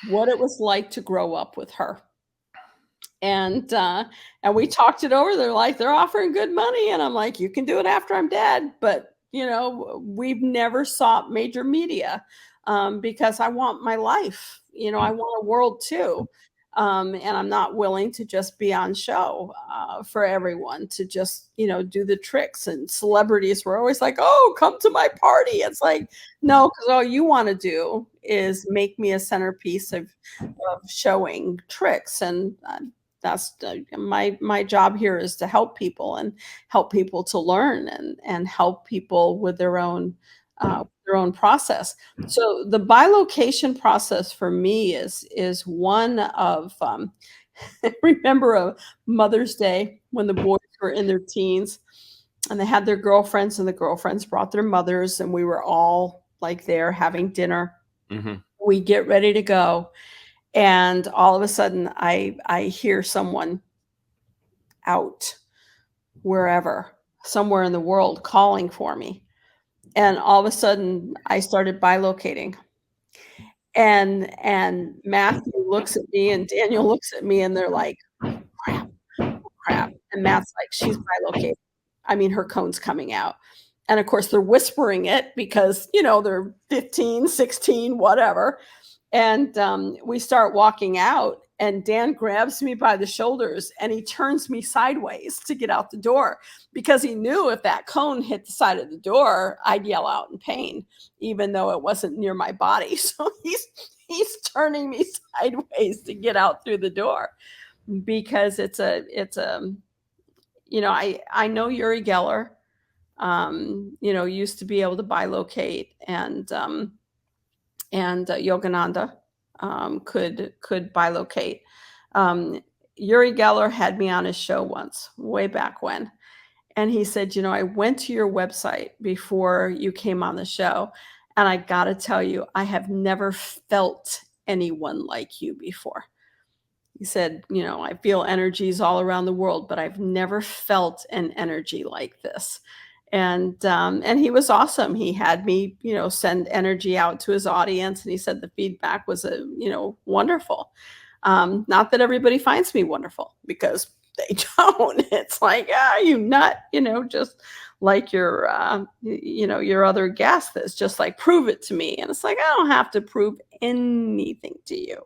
what it was like to grow up with her. And we talked it over. They're like, they're offering good money. And I'm like, you can do it after I'm dead. But, we've never sought major media because I want my life. I want a world too. And I'm not willing to just be on show for everyone to just, do the tricks. And celebrities were always like, oh, come to my party. It's like, no, because all you want to do is make me a centerpiece of showing tricks. And that's my job here is to help people and help people to learn and help people with their own process. So the bilocation process for me is one of I remember a Mother's Day when the boys were in their teens and they had their girlfriends and the girlfriends brought their mothers and we were all like there having dinner. We get ready to go. And all of a sudden I hear someone out wherever, somewhere in the world calling for me. And all of a sudden I started bilocating. And Matthew looks at me and Daniel looks at me and they're like, crap. And Matt's like, she's bilocating. I mean, her cone's coming out. And of course they're whispering it because, they're 15, 16, whatever. And we start walking out and Dan grabs me by the shoulders and he turns me sideways to get out the door because he knew if that cone hit the side of the door, I'd yell out in pain, even though it wasn't near my body. So he's turning me sideways to get out through the door because it's a I know Uri Geller, used to be able to bilocate and Yogananda could bilocate. Uri Geller had me on his show once, way back when. And he said, I went to your website before you came on the show. And I got to tell you, I have never felt anyone like you before. He said, I feel energies all around the world, but I've never felt an energy like this. And he was awesome. He had me, send energy out to his audience. And he said the feedback was, wonderful. Not that everybody finds me wonderful because they don't. It's like, you nut, just like your other guest that's just like, prove it to me. And it's like, I don't have to prove anything to you.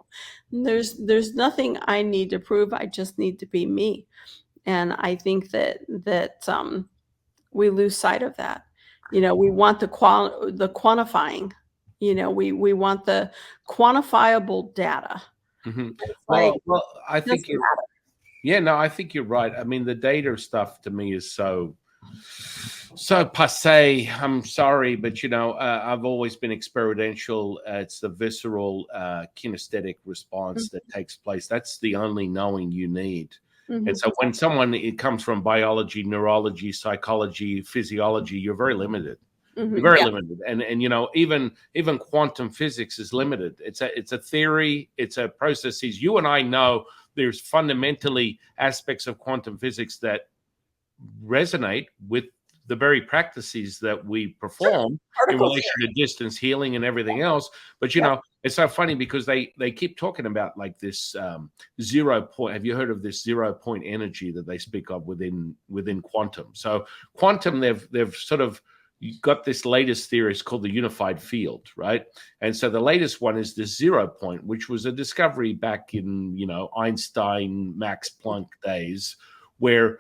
There's nothing I need to prove. I just need to be me. And I think that we lose sight of that. We want the quantifying, we want the quantifiable data. Well, I think I think you're right. I mean, the data stuff to me is so passe. I'm sorry, but I've always been experiential. It's the visceral kinesthetic response that takes place. That's the only knowing you need. And so when it comes from biology, neurology, psychology, physiology, you're very limited. You're very limited. And even quantum physics is limited. It's a theory, it's a processes. You and I know there's fundamentally aspects of quantum physics that resonate with the very practices that we perform in relation to distance healing and everything else. But It's so funny because they keep talking about like this 0 point. Have you heard of this 0 point energy that they speak of within quantum? So quantum, they've sort of got this latest theory. It's called the unified field, right? And so the latest one is the 0 point, which was a discovery back in Einstein, Max Planck days, where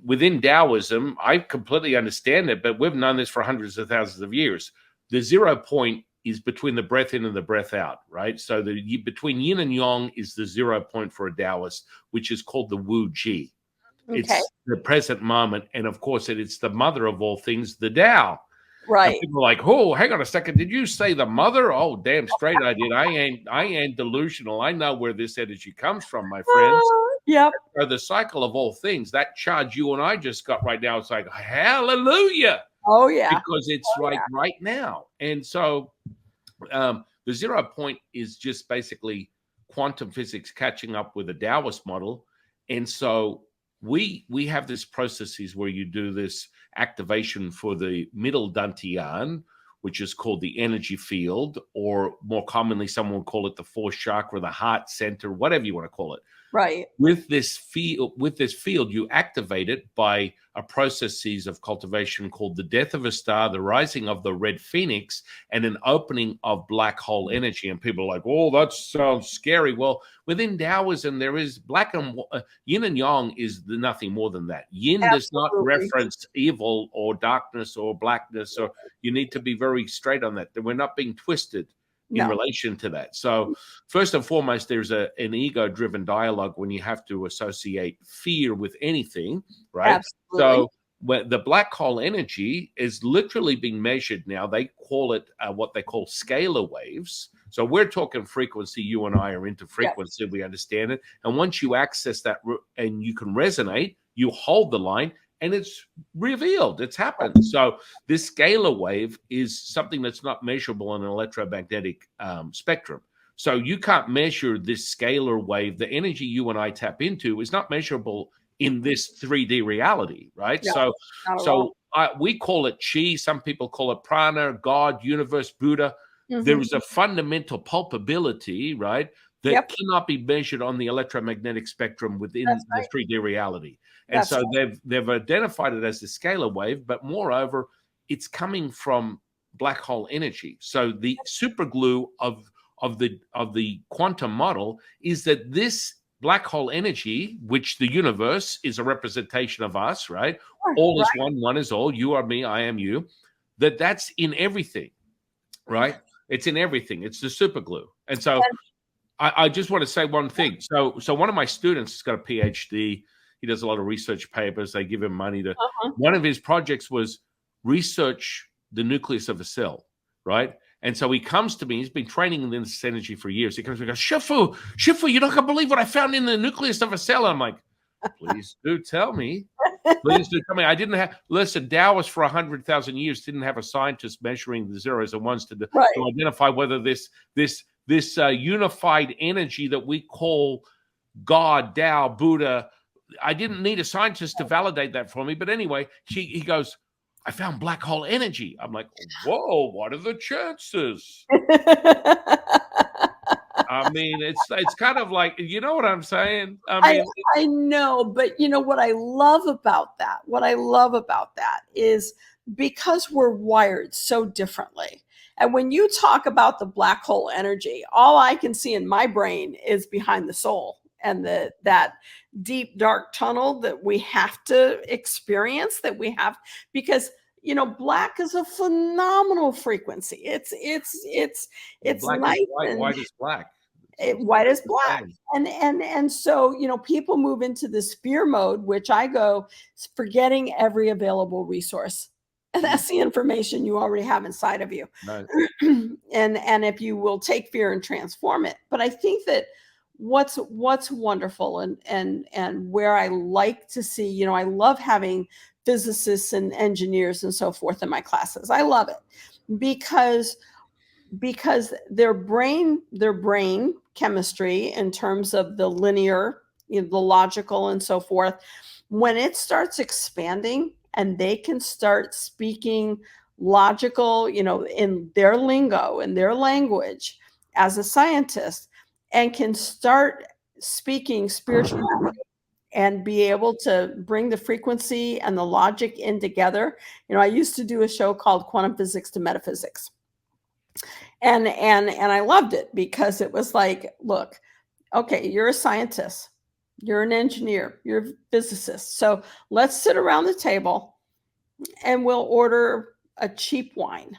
within Taoism, I completely understand it, but we've known this for hundreds of thousands of years. The 0 point is between the breath in and the breath out, right? So between yin and yang is the 0 point for a Taoist, which is called the Wu Ji. Okay. It's the present moment. And of course, it's the mother of all things, the Tao. Right. And people are like, oh, hang on a second. Did you say the mother? Oh, damn straight I did. I ain't delusional. I know where this energy comes from, my friends. Yep. So the cycle of all things, that charge you and I just got right now, it's like, hallelujah. Oh, yeah. Because it's right now. And so the 0 point is just basically quantum physics catching up with the Taoist model. And so we have this processes where you do this activation for the middle dantian, which is called the energy field, or more commonly, someone would call it the fourth chakra, the heart center, whatever you want to call it. Right. With this field, you activate it by a processes of cultivation called the death of a star, the rising of the red phoenix, and an opening of black hole energy. And people are like, oh, that sounds scary. Well, within Taoism, there is yin and yang is nothing more than that. Yin does not reference evil or darkness or blackness, or you need to be very straight on that. We're not being twisted in relation to that. So first and foremost, there's an ego-driven dialogue when you have to associate fear with anything, right? Absolutely. So the black hole energy is literally being measured now. They call it what they call scalar waves. So we're talking frequency. You and I are into frequency. We understand it. And once you access that and you can resonate, you hold the line, and it's revealed. It's happened. So this scalar wave is something that's not measurable in an electromagnetic spectrum. So you can't measure this scalar wave. The energy you and I tap into is not measurable in this 3D reality, right? No, so we call it chi. Some people call it prana, God, universe, Buddha. There is a fundamental palpability, right, that cannot be measured on the electromagnetic spectrum within the 3D reality. And so they've identified it as the scalar wave, but moreover, it's coming from black hole energy. So the super glue of the quantum model is that this black hole energy, which the universe is a representation of us, right? All is one, one is all. You are me, I am you. That's in everything, right? It's in everything. It's the super glue. And so I just want to say one thing. So one of my students has got a PhD. He does a lot of research papers. They give him money to. One of his projects was research the nucleus of a cell, right? And so he comes to me. He's been training in this energy for years. He comes to me and goes, Shifu, you're not going to believe what I found in the nucleus of a cell. I'm like, please do tell me. Please do tell me. I didn't have. Listen, Taoists for 100,000 years didn't have a scientist measuring the zeros and ones to identify whether this unified energy that we call God, Tao, Buddha. I didn't need a scientist to validate that for me. But anyway, he goes, I found black hole energy. I'm like, whoa, what are the chances? I mean, it's kind of like, you know what I'm saying? I know, but you know what I love about that? What I love about that is because we're wired so differently. And when you talk about the black hole energy, all I can see in my brain is behind the soul and that deep, dark tunnel that we have to experience, that we have, because black is a phenomenal frequency. It's black nice. White is black. White is black. And so, people move into this fear mode, which I go forgetting every available resource. And that's the information you already have inside of you. Nice. And if you will take fear and transform it. But I think that what's wonderful and where I like to see, I love having physicists and engineers and so forth in my classes. I love it because their brain chemistry in terms of the linear, the logical and so forth, when it starts expanding and they can start speaking logical, in their lingo, in their language, as a scientist and can start speaking spirituality and be able to bring the frequency and the logic in together. I used to do a show called Quantum Physics to Metaphysics. And I loved it because it was like, look, okay, you're a scientist, you're an engineer, you're a physicist. So let's sit around the table and we'll order a cheap wine.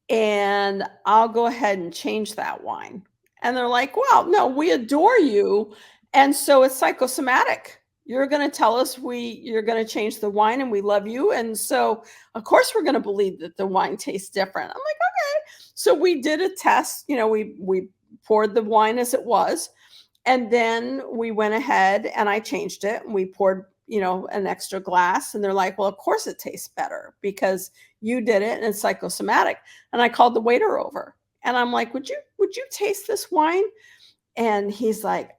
And I'll go ahead and change that wine. And they're like, well, no, we adore you. And so it's psychosomatic. You're going to tell us you're going to change the wine and we love you. And so, of course, we're going to believe that the wine tastes different. I'm like, okay. So we did a test. We poured the wine as it was. And then we went ahead and I changed it and we poured, an extra glass. And they're like, well, of course it tastes better because you did it and it's psychosomatic. And I called the waiter over and I'm like, would you taste this wine? And he's like,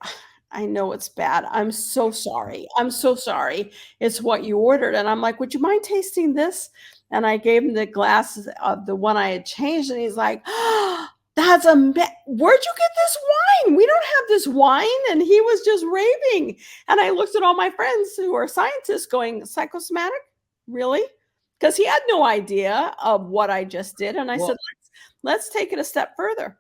I know it's bad. I'm so sorry. I'm so sorry. It's what you ordered. And I'm like, would you mind tasting this? And I gave him the glass of the one I had changed. And he's like, oh, where'd you get this wine? We don't have this wine. And he was just raving. And I looked at all my friends who are scientists going, psychosomatic? Really? Because he had no idea of what I just did. And I said, let's take it a step further.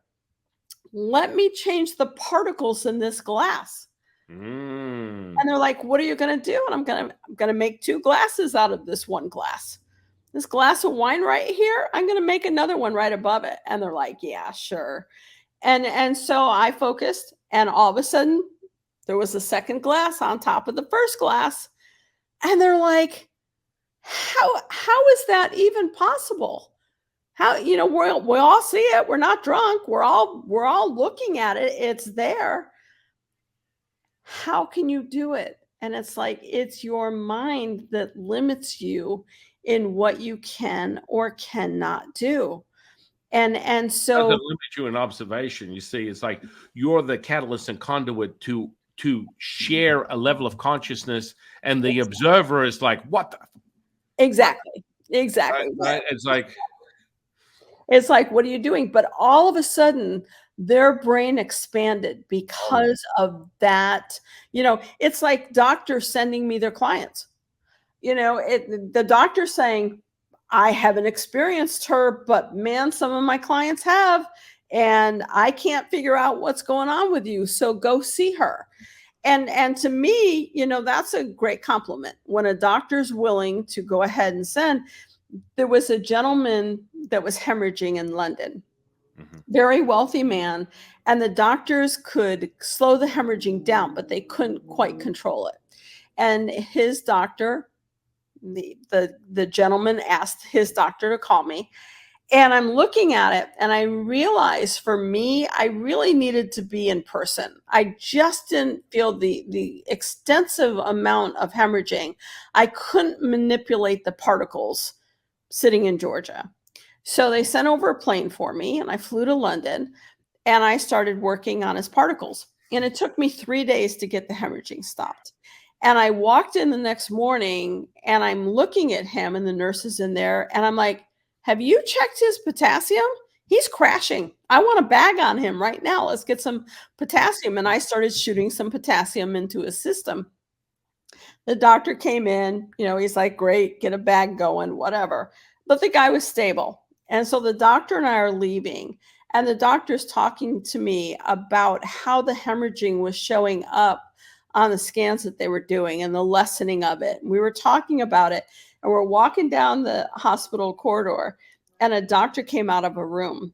Let me change the particles in this glass. And they're like, what are you going to do? And I'm going to make 2 glasses out of this one glass. This glass of wine right here, I'm going to make another one right above it. And they're like, yeah, sure. And so I focused and all of a sudden there was a second glass on top of the first glass. And they're like, how is that even possible? How, we all see it. We're not drunk. We're all looking at it. It's there. How can you do it? And it's like, it's your mind that limits you in what you can or cannot do. And so doesn't limit you in observation. You see, it's like you're the catalyst and conduit to share a level of consciousness, and the observer is like, what the? Exactly. Right? It's like, what are you doing? But all of a sudden, their brain expanded because of that. It's like doctors sending me their clients. The doctor saying, I haven't experienced her, but man, some of my clients have, and I can't figure out what's going on with you. So go see her. And to me, that's a great compliment when a doctor's willing to go ahead and send. There was a gentleman that was hemorrhaging in London, very wealthy man, and the doctors could slow the hemorrhaging down, but they couldn't quite control it. And his doctor, the gentleman asked his doctor to call me. And I'm looking at it and I realized for me, I really needed to be in person. I just didn't feel the extensive amount of hemorrhaging. I couldn't manipulate the particles sitting in Georgia. So they sent over a plane for me and I flew to London and I started working on his particles. And it took me 3 days to get the hemorrhaging stopped. And I walked in the next morning and I'm looking at him and the nurse is in there and I'm like, have you checked his potassium? He's crashing. I want a bag on him right now. Let's get some potassium. And I started shooting some potassium into his system. The doctor came in, he's like, great, get a bag going, whatever. But the guy was stable. And so the doctor and I are leaving and the doctor's talking to me about how the hemorrhaging was showing up on the scans that they were doing and the lessening of it. And we were talking about it and we're walking down the hospital corridor and a doctor came out of a room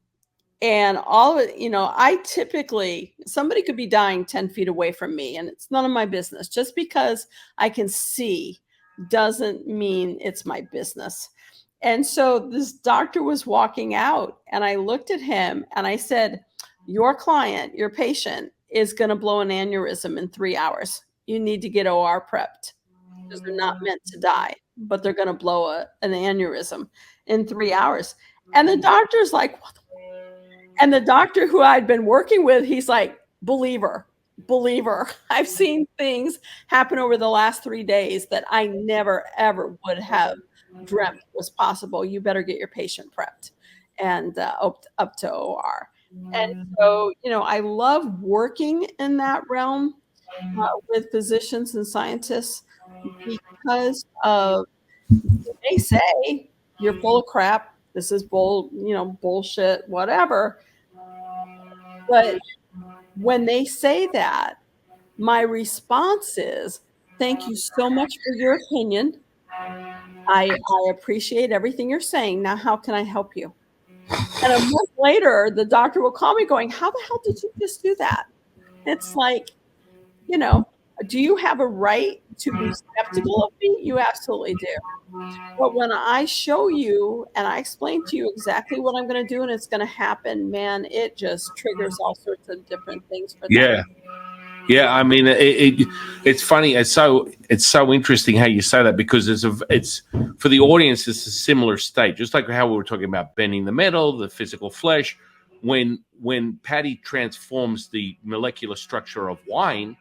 and all of it, I typically, somebody could be dying 10 feet away from me and it's none of my business. Just because I can see doesn't mean it's my business. And so this doctor was walking out and I looked at him and I said, your client, your patient is going to blow an aneurysm in 3 hours. You need to get OR prepped because they're not meant to die, but they're going to blow an aneurysm in 3 hours. And the doctor's like, what? And the doctor who I'd been working with, he's like, believer. I've seen things happen over the last 3 days that I never, ever would have dreamt was possible. You better get your patient prepped and up to OR. And so, I love working in that realm with physicians and scientists because of they say you're full of crap. This is bullshit, whatever. But when they say that, my response is, thank you so much for your opinion. I appreciate everything you're saying. Now, how can I help you? And a month later, the doctor will call me going, how the hell did you just do that? It's like, you know, do you have a right to be skeptical of me? You absolutely do. But when I show you and I explain to you exactly what I'm going to do and it's going to happen, man, it just triggers all sorts of different things for them. Yeah. Yeah, I mean, it's funny. It's so interesting how you say that, because it's for the audience. It's a similar state, just like how we were talking about bending the metal, the physical flesh. When Patti transforms the molecular structure of wine,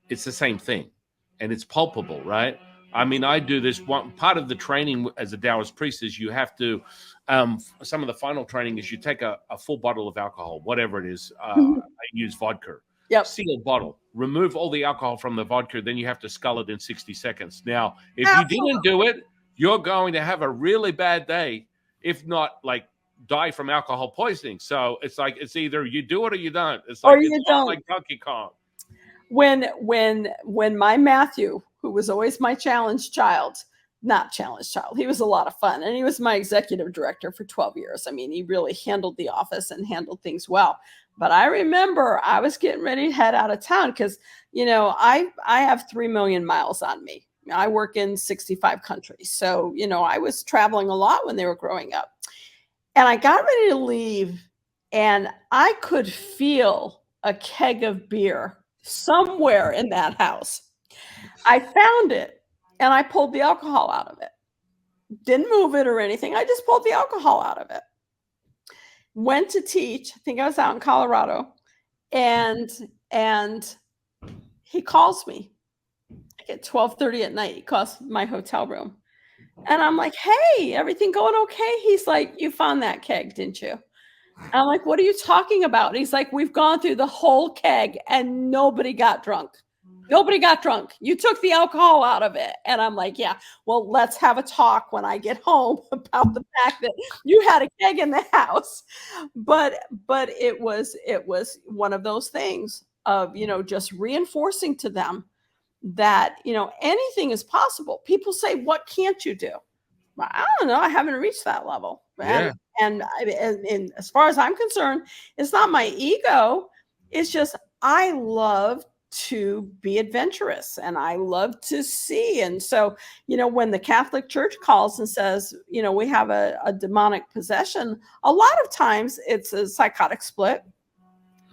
it's the same thing, and it's palpable, right? I mean, I do this one part of the training as a Taoist priest is you have to. Some of the final training is you take a full bottle of alcohol, whatever it is. I use vodka. Yep. Sealed bottle. Remove all the alcohol from the vodka, then you have to scull it in 60 seconds. Now, if Absolutely. you didn't do it, you're going to have a really bad day, if not like die from alcohol poisoning. So it's like it's either you do it or you don't. It's like it's not like Donkey Kong. When my Matthew, who was always my challenge child, he was a lot of fun, and he was my executive director for 12 years. I mean, he really handled the office and handled things well. But I remember I was getting ready to head out of town because, I have 3 million miles on me. I work in 65 countries. So, I was traveling a lot when they were growing up. And I got ready to leave, and I could feel a keg of beer somewhere in that house. I found it, and I pulled the alcohol out of it. Didn't move it or anything. I just pulled the alcohol out of it. Went to teach. I think I was out in Colorado, and he calls me at 12:30 at night. He calls my hotel room, and I'm like, "Hey, everything going okay?" He's like, "You found that keg, didn't you?" I'm like, "What are you talking about?" And he's like, "We've gone through the whole keg, and nobody got drunk. Nobody got drunk. You took the alcohol out of it." And I'm like, "Yeah, well, let's have a talk when I get home about the fact that you had a keg in the house." But it was one of those things of, just reinforcing to them that, anything is possible. People say, "What can't you do?" Well, I don't know. I haven't reached that level. Yeah. And as far as I'm concerned, it's not my ego. It's just I love to be adventurous and I love to see. And so, when the Catholic Church calls and says, we have a demonic possession, a lot of times it's a psychotic split,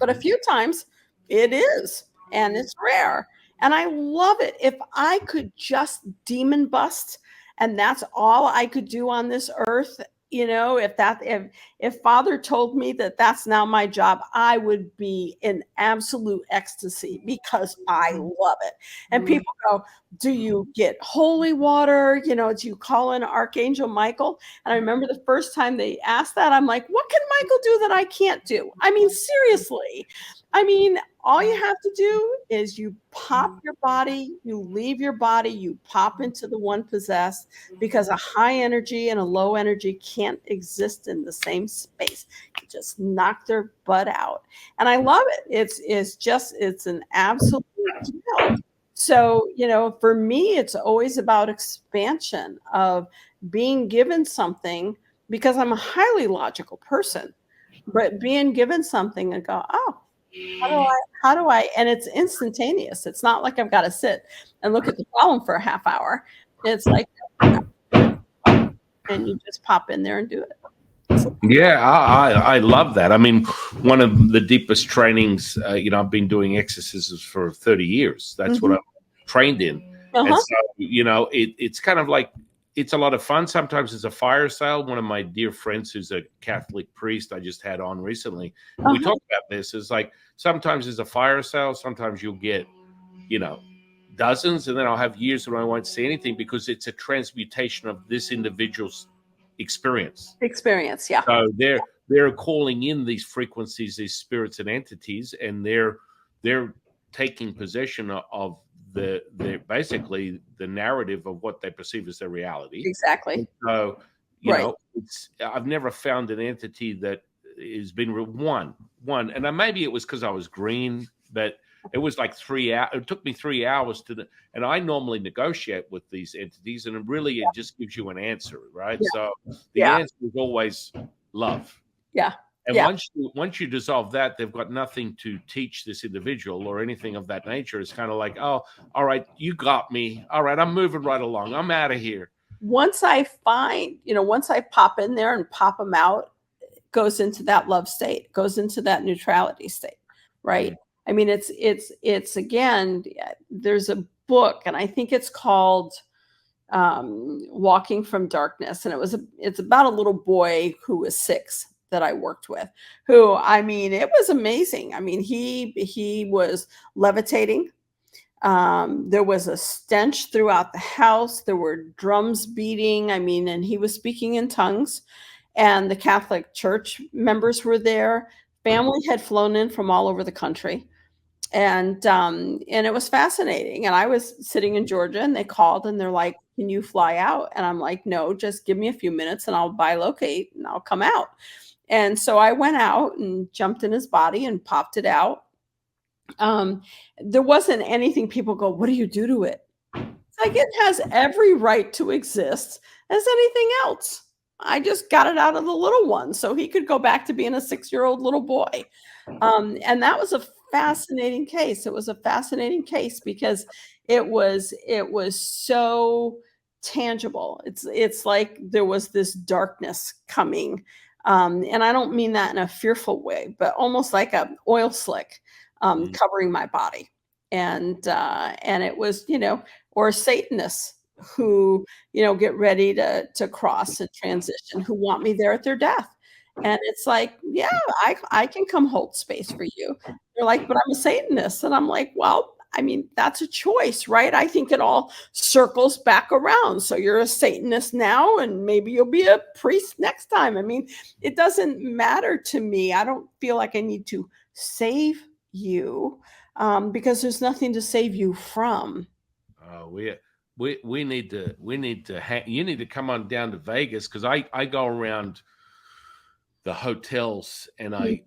but a few times it is, and it's rare. And I love it. If I could just demon bust and that's all I could do on this earth, if Father told me that that's now my job, I would be in absolute ecstasy because I love it. And people go, "Do you get holy water? Do you call in Archangel Michael?" And I remember the first time they asked that, I'm like, "What can Michael do that I can't do?" I mean, seriously. I mean, all you have to do is you pop your body, you leave your body, you pop into the one possessed, because a high energy and a low energy can't exist in the same space. You just knock their butt out. And I love it. It's an absolute thrill. So, for me, it's always about expansion of being given something, because I'm a highly logical person, but being given something and go, "Oh, how do I," and it's instantaneous. It's not like I've got to sit and look at the problem for a half hour. It's like, and you just pop in there and do it. Yeah, I love that. I mean, one of the deepest trainings, I've been doing exorcisms for 30 years. That's what I'm trained in. And so, it's kind of like, it's a lot of fun. Sometimes it's a fire sale. One of my dear friends who's a Catholic priest I just had on recently, we talked about this. It's like, sometimes it's a fire sale. Sometimes you'll get, dozens, and then I'll have years when I won't see anything, because it's a transmutation of this individual's experience. Yeah. So they're calling in these frequencies, these spirits and entities, and they're taking possession of the basically the narrative of what they perceive as their reality. Exactly. And so, Right. I've never found an entity that has been one, and maybe it was because I was green, but it was like 3 hours. It took me 3 hours and I normally negotiate with these entities, and it just gives you an answer, right? Yeah. So the Yeah. answer is always love. Yeah. And Yeah. once you dissolve that, they've got nothing to teach this individual or anything of that nature. It's kind of like, oh, all right, you got me. All right, I'm moving right along. I'm out of here. Once I pop in there and pop them out, it goes into that love state, goes into that neutrality state, right? I mean, it's again, there's a book, and I think it's called Walking from Darkness, and it's about a little boy who was 6 that I worked with, who, I mean, it was amazing. I mean, he was levitating. There was a stench throughout the house. There were drums beating. I mean, and he was speaking in tongues, and the Catholic Church members were there. Family had flown in from all over the country, and it was fascinating. And I was sitting in Georgia, and they called, and they're like, "Can you fly out?" And I'm like, "No, just give me a few minutes, and I'll bilocate, and I'll come out." And so I went out and jumped in his body and popped it out. There wasn't anything people go, "What do you do to it?" It's like, it has every right to exist as anything else. I just got it out of the little one so he could go back to being a 6-year-old little boy. And that was a fascinating case. It was a fascinating case because it was so tangible. It's like there was this darkness coming. And I don't mean that in a fearful way, but almost like a oil slick covering my body. And it was, or Satanists who, get ready to cross and transition, who want me there at their death. And it's like, yeah, I can come hold space for you. They're like, but I'm a Satanist. And I'm like, well, I mean, that's a choice, right? I think it all circles back around. So you're a Satanist now, and maybe you'll be a priest next time. I mean, it doesn't matter to me. I don't feel like I need to save you, because there's nothing to save you from. We need to you need to come on down to Vegas, because I go around the hotels, and I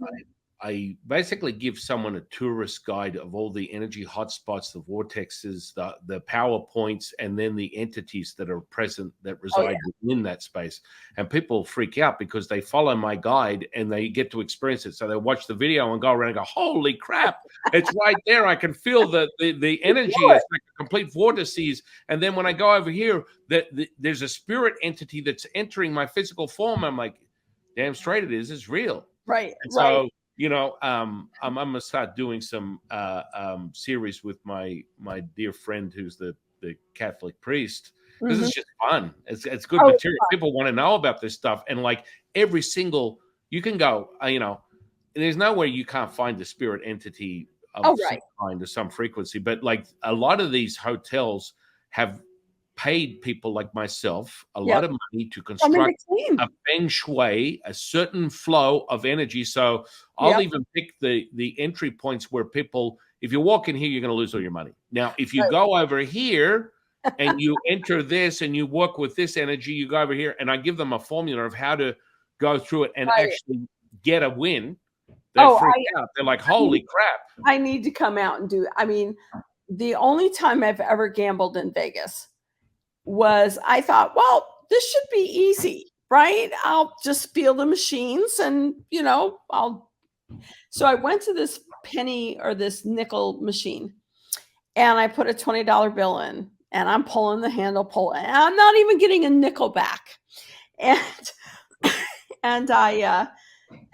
basically give someone a tourist guide of all the energy hotspots, the vortexes, the power points, and then the entities that are present that reside within that space. And people freak out because they follow my guide and they get to experience it. So they watch the video and go around and go, "Holy crap, it's right there. I can feel the energy. It's like a complete vortices." And then when I go over here, there's a spirit entity that's entering my physical form. I'm like, damn straight it is. It's real. Right. And Right. so, I'm gonna start doing some series with my dear friend who's the Catholic priest, because it's just fun. It's good material. People want to know about this stuff, and like every single, you can go, there's nowhere you can't find a spirit entity of some kind or some frequency. But like a lot of these hotels have paid people like myself a lot of money to construct a feng shui, a certain flow of energy. So I'll even pick the entry points where people, if you walk in here, you're going to lose all your money. Now, if you go over here and you enter this and you work with this energy, you go over here, and I give them a formula of how to go through it and actually get a win. They freak out. They're like, "Holy crap." I need to come out and do. I mean, the only time I've ever gambled in Vegas was, I thought, well, this should be easy, right? I'll just feel the machines, and so I went to this penny or this nickel machine, and I put a $20 bill in, and I'm pulling the handle, and I'm not even getting a nickel back. And I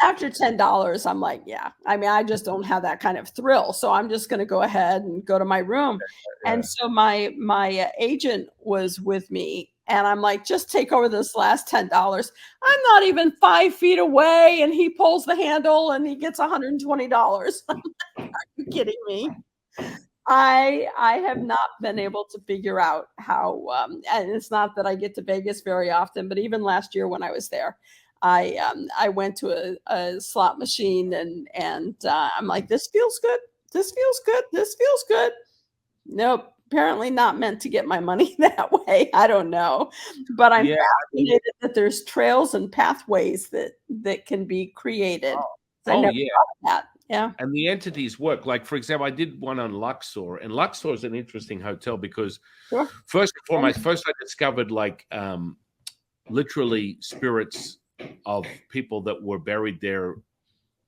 after $10, I'm like, yeah, I mean, I just don't have that kind of thrill. So I'm just going to go ahead and go to my room. Yeah. And so my agent was with me, and I'm like, just take over this last $10. I'm not even 5 feet away. And he pulls the handle and he gets $120. Are you kidding me? I have not been able to figure out how, and it's not that I get to Vegas very often, but even last year when I was there, I went to a slot machine and I'm like, this feels good. This feels good. This feels good. Nope. Apparently not meant to get my money that way. I don't know. But I'm Yeah. fascinated that there's trails and pathways that can be created. I Oh, never yeah. thought of that. Yeah. And the entities work. Like, for example, I did one on Luxor, and Luxor is an interesting hotel because Sure. first and foremost, first I discovered like literally spirits of people that were buried there,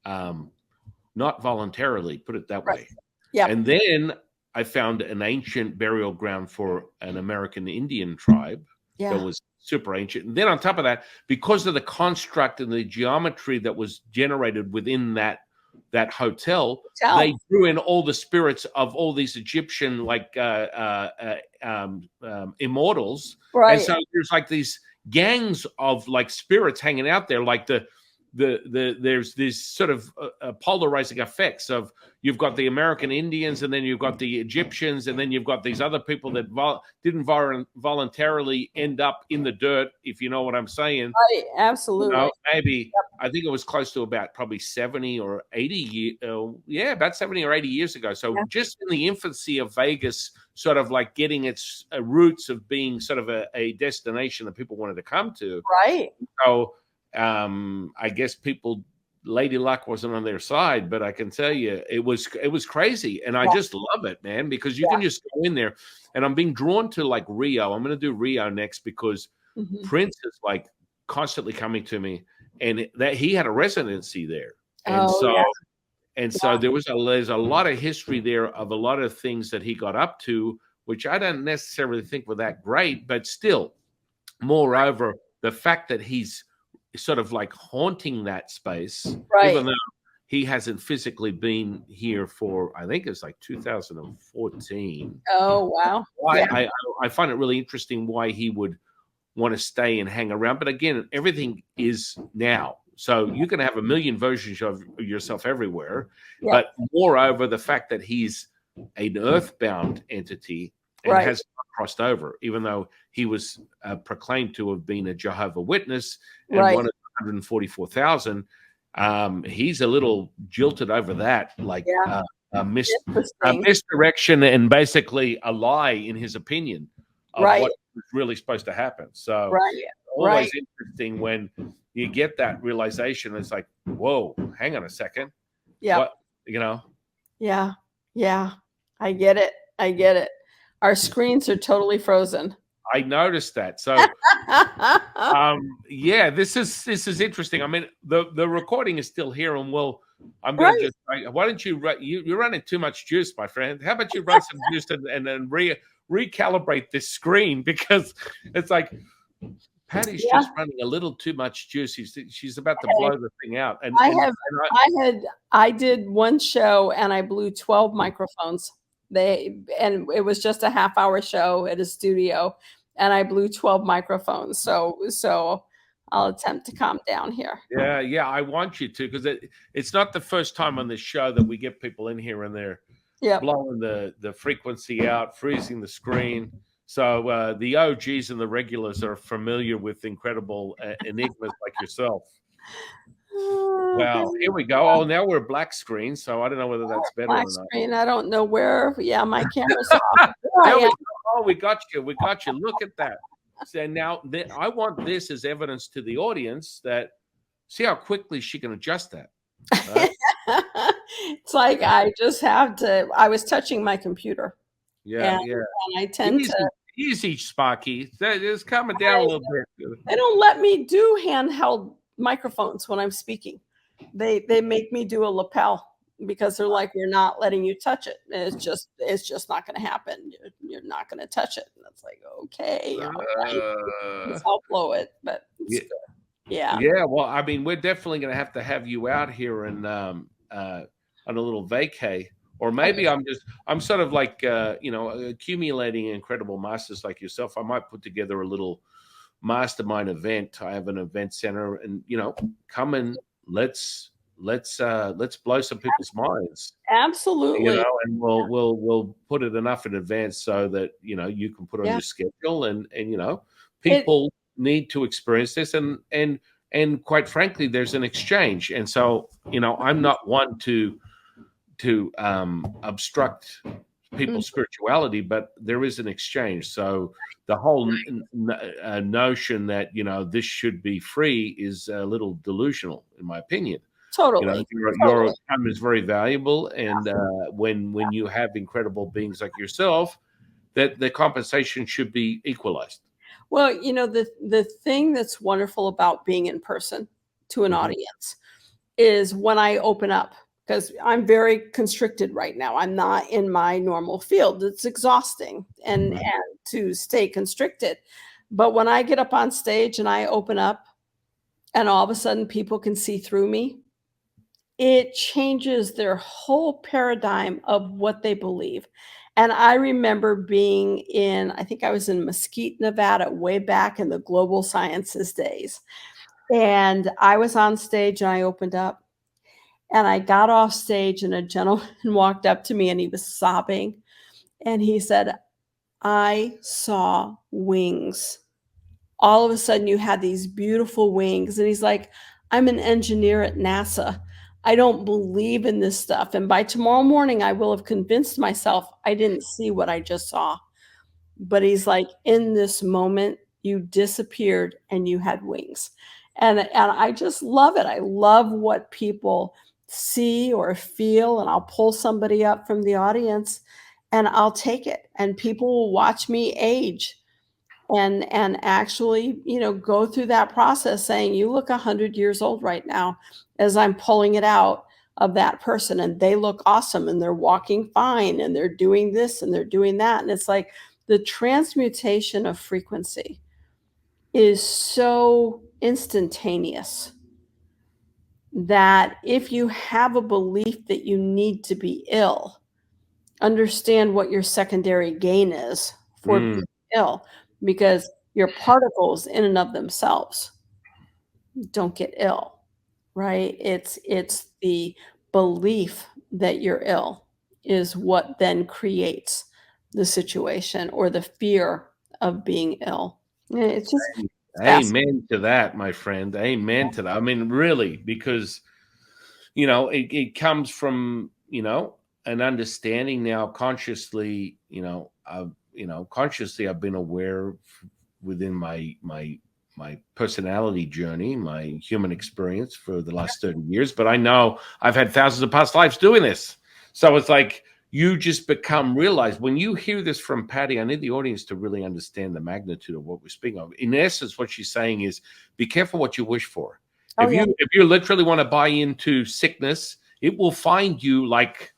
not voluntarily, put it that Right. way. Yep. And then I found an ancient burial ground for an American Indian tribe that Yeah. was super ancient. And then on top of that, because of the construct and the geometry that was generated within that hotel, they drew in all the spirits of all these Egyptian immortals. Right. And so there's like these gangs of like spirits hanging out there, like there's this sort of polarizing effects of you've got the American Indians, and then you've got the Egyptians, and then you've got these other people that didn't voluntarily end up in the dirt, if you know what I'm saying. Right, absolutely. You know, maybe I think it was close to about probably 70 or 80 about 70 or 80 years ago. So just in the infancy of Vegas, sort of like getting its roots of being sort of a destination that people wanted to come to. Right. So I guess Lady Luck wasn't on their side, but I can tell you it was crazy. And I just love it, man, because you can just go in there. And I'm being drawn to like Rio. I'm going to do Rio next because Prince is like constantly coming to me, and that he had a residency there. And so there's a lot of history there of a lot of things that he got up to, which I don't necessarily think were that great, but still, moreover, the fact that he's sort of like haunting that space, even though he hasn't physically been here for, I think it's like 2014. Oh, wow. I find it really interesting why he would want to stay and hang around. But again, everything is now. So you can have a million versions of yourself everywhere. But moreover, the fact that he's an earthbound entity and has not crossed over, even though he was proclaimed to have been a Jehovah Witness and one of 144,000. He's a little jilted over that, like a misdirection and basically a lie in his opinion of what was really supposed to happen. So always interesting when you get that realization. It's like, whoa, hang on a second. Yeah. What, you know? Yeah. Yeah. I get it. Our screens are totally frozen. I noticed that. So, this is interesting. I mean, the recording is still here, and I'm going to just. Why don't you're running too much juice, my friend? How about you run some juice and then recalibrate this screen, because it's like Patty's just running a little too much juice. She's about to blow the thing out. And I did one show and I blew 12 microphones. And it was just a half-hour show at a studio, and I blew 12 microphones. So I'll attempt to calm down here. Yeah, I want you to, because it's not the first time on this show that we get people in here and they're blowing the frequency out, freezing the screen. So the OGs and the regulars are familiar with incredible enigmas like yourself. Wow, here we go. Oh, now we're black screen, so I don't know whether that's better black or not. Screen. I don't know where. Yeah, my camera's off. We got you. Look at that. So now I want this as evidence to the audience that see how quickly she can adjust that. Right? It's like I just have to. I was touching my computer. Yeah. And I tend to. Easy, Sparky. Just calm it down a little bit. They don't let me do handheld microphones when I'm speaking. They make me do a lapel because they're like, we're not letting you touch it. And it's just not going to happen. You're not going to touch it. And it's like, okay, all right. I'll blow it, but it's good. Yeah. Well, I mean, we're definitely going to have you out here and on a little vacay. Or maybe I'm sort of like, accumulating incredible masters like yourself. I might put together a little mastermind event. I have an event center, and come and let's blow some people's minds. Absolutely. And we'll put it enough in advance so that you can put on your schedule, and people need to experience this, and and quite frankly, there's an exchange. And so, I'm not one to obstruct people's spirituality, but there is an exchange. So the whole notion that this should be free is a little delusional, in my opinion. Totally. Your time is very valuable, and when you have incredible beings like yourself, that the compensation should be equalized. Well, the thing that's wonderful about being in person to an audience is when I open up, because I'm very constricted right now. I'm not in my normal field. It's exhausting and to stay constricted. But when I get up on stage and I open up and all of a sudden people can see through me, it changes their whole paradigm of what they believe. And I remember being I think I was in Mesquite, Nevada, way back in the global sciences days. And I was on stage and I opened up and I got off stage and a gentleman walked up to me and he was sobbing. And he said, I saw wings. All of a sudden you had these beautiful wings. And he's like, I'm an engineer at NASA. I don't believe in this stuff. And by tomorrow morning, I will have convinced myself I didn't see what I just saw. But he's like, in this moment, you disappeared and you had wings. And I just love it. I love what people see or feel. And I'll pull somebody up from the audience and I'll take it. And people will watch me age and actually, go through that process saying, you look 100 years old right now, as I'm pulling it out of that person, and they look awesome and they're walking fine and they're doing this and they're doing that. And it's like the transmutation of frequency is so instantaneous that if you have a belief that you need to be ill, understand what your secondary gain is for being ill, because your particles in and of themselves don't get ill, right? It's the belief that you're ill is what then creates the situation or the fear of being ill. It's just Amen to that, my friend. Amen to that. I mean, really, because it comes from an understanding now consciously. Consciously, I've been aware within my personality journey, my human experience for the last 30 years. But I know I've had thousands of past lives doing this, so it's like you just realize when you hear this from Patti. I need the audience to really understand the magnitude of what we're speaking of. In essence, what she's saying is, be careful what you wish for. If you literally want to buy into sickness, it will find you like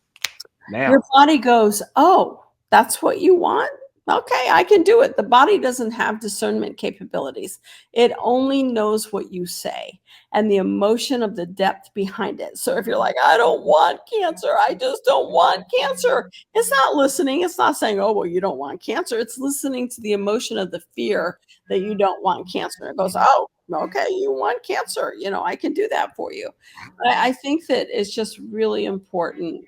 now. Your body goes, oh, that's what you want? Okay, I can do it. The body doesn't have discernment capabilities. It only knows what you say and the emotion of the depth behind it. So if you're like, I don't want cancer, I just don't want cancer, it's not listening. It's not saying, oh, well, you don't want cancer. It's listening to the emotion of the fear that you don't want cancer. It goes, oh, okay, you want cancer. I can do that for you. I think that it's just really important,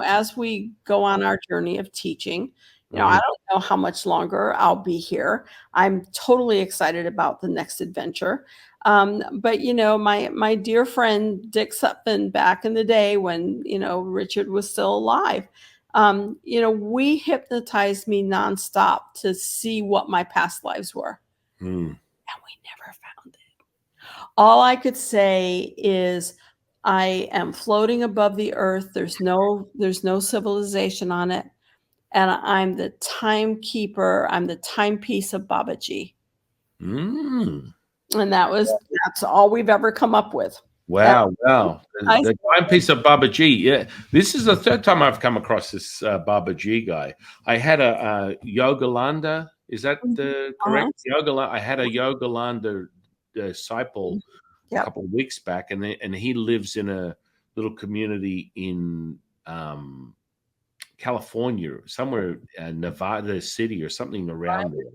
as we go on our journey of teaching. I don't know how much longer I'll be here. I'm totally excited about the next adventure. But my dear friend Dick Sutphin, back in the day when Richard was still alive, we hypnotized me nonstop to see what my past lives were, and we never found it. All I could say is I am floating above the earth. There's no civilization on it. And I'm the timekeeper. I'm the timepiece of Babaji. And that's all we've ever come up with. Wow. The timepiece of Babaji. Yeah. This is the third time I've come across this Babaji guy. I had a Yogalanda. Is that correct? Yogalanda. I had a Yogalanda disciple a couple of weeks back, and he lives in a little community in California, somewhere, Nevada City or something around there.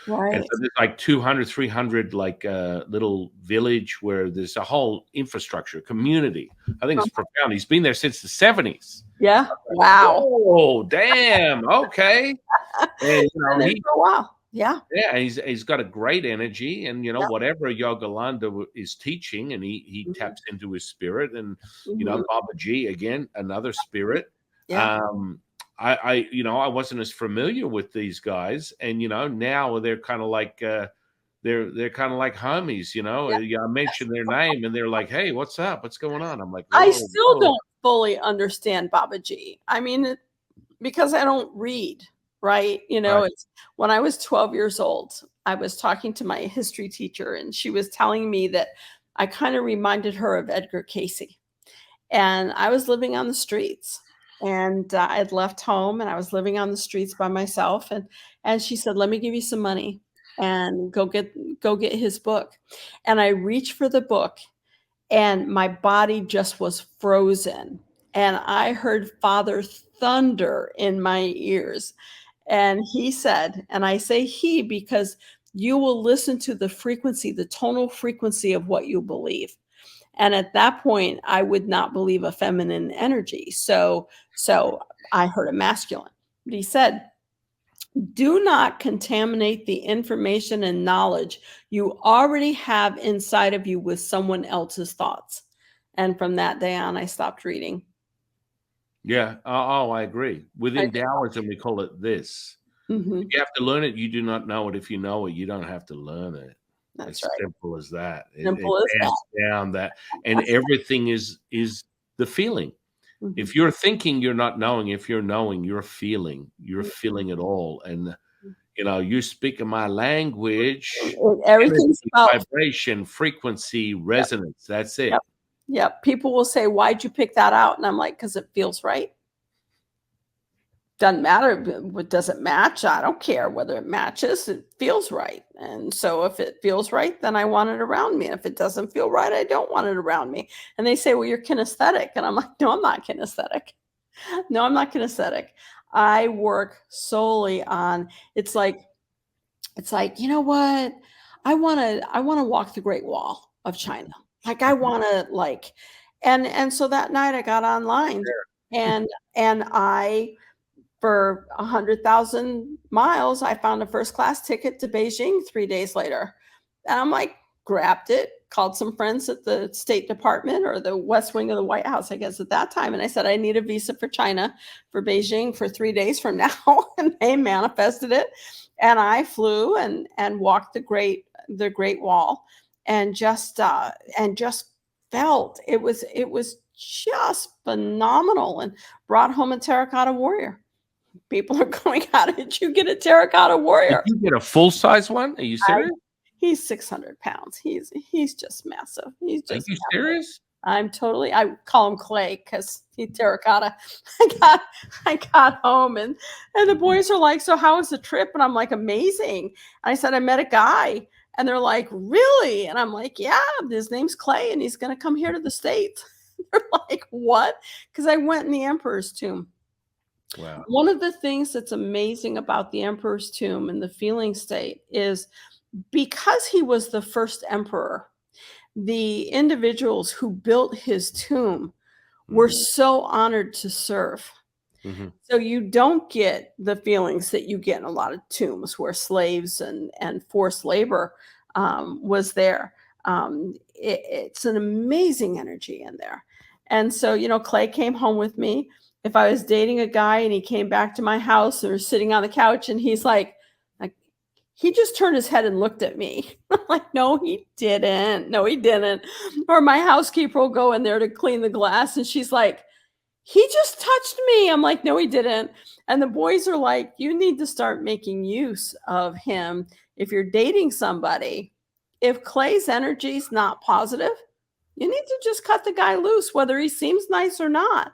Right. And so there's like 200, 300 little village where there's a whole infrastructure, community. I think it's profound. He's been there since the 70s. Yeah. Wow. Oh, damn. Okay. And for a while. Yeah. Yeah, he's got a great energy, and Yeah. whatever Yogananda is teaching, and he Mhm. taps into his spirit, and Mhm. Baba G again, another spirit. Yeah. Um, I wasn't as familiar with these guys, and now they're kind of like they're kind of like homies. Yeah. Yeah, I mentioned their name, and they're like, "Hey, what's up? What's going on?" I'm like, I "Whoa, still whoa." don't fully understand Babaji. I mean, because I don't read, right? Right. It's when I was 12 years old, I was talking to my history teacher, and she was telling me that I kind of reminded her of Edgar Casey. And I was living on the streets, and I had left home, and I was living on the streets by myself. And she said, "Let me give you some money and go get his book." And I reached for the book, and my body just was frozen. And I heard Father thunder in my ears. And he said, and I say he because you will listen to the frequency, the tonal frequency of what you believe. And at that point, I would not believe a feminine energy. So I heard a masculine. But he said, do not contaminate the information and knowledge you already have inside of you with someone else's thoughts. And from that day on, I stopped reading. Yeah. Oh, I agree. I Within Taoism, we call it this. If Mhm. you have to learn it, you do not know it. If you know it, you don't have to learn it. That's It's right. simple as that. It Simple as that. hands down that, and everything is the feeling. Mhm. If you're thinking, you're not knowing. If you're knowing, you're feeling. You're Mhm. feeling it all. And you're speaking my language, Everything's energy, about vibration, frequency, yep, resonance. That's yep, it. yep. People will say, "Why'd you pick that out?" And I'm like, "'Cause it feels right." Doesn't matter, what does it match? I don't care whether it matches, it feels right, and so if it feels right, then I want it around me, and if it doesn't feel right, I don't want it around me, and they say, "Well, you're kinesthetic," and I'm like, "No, I'm not kinesthetic. No, I'm not kinesthetic." I work solely on it's like, "You know what? I wanna walk the Great Wall of China." Like, I Mhm. wanna, like and so that night I got online, and I for 100,000 miles, I found a first class ticket to Beijing 3 days later. And I'm like, grabbed it, called some friends at the State Department or the West Wing of the White House, I guess, at that time. And I said, I need a visa for China for Beijing for 3 days from now. And they manifested it. And I flew and walked the Great Wall and just felt it was just phenomenal and brought home a terracotta warrior. People are going, "How did you get a terracotta Did warrior?" you get a full size one? Are you I serious? He's 600 pounds. He's just massive. He's Are just you massive. serious? I call him Clay because he's terracotta. I got I got home and the boys are like, "So how was the trip?" And I'm like, "Amazing." And I said, "I met a guy." And they're like, "Really?" And I'm like, "Yeah, his name's Clay and he's gonna come here to the States." They're like, "What?" Because I went in the emperor's tomb. Wow. One of the things that's amazing about the emperor's tomb and the feeling state is because he was the first emperor, the individuals who built his tomb were Mhm. so honored to serve. Mhm. So you don't get the feelings that you get in a lot of tombs where slaves and forced labor was there. It's an amazing energy in there. And so, Clay came home with me. If I was dating a guy and he came back to my house or sitting on the couch and he's like, he just turned his head and looked at me. I'm like, no, he didn't. No, he didn't. Or my housekeeper will go in there to clean the glass and she's like, he just touched me. I'm like, no, he didn't. And the boys are like, you need to start making use of him. If you're dating somebody, if Clay's energy is not positive, you need to just cut the guy loose, whether he seems nice or not.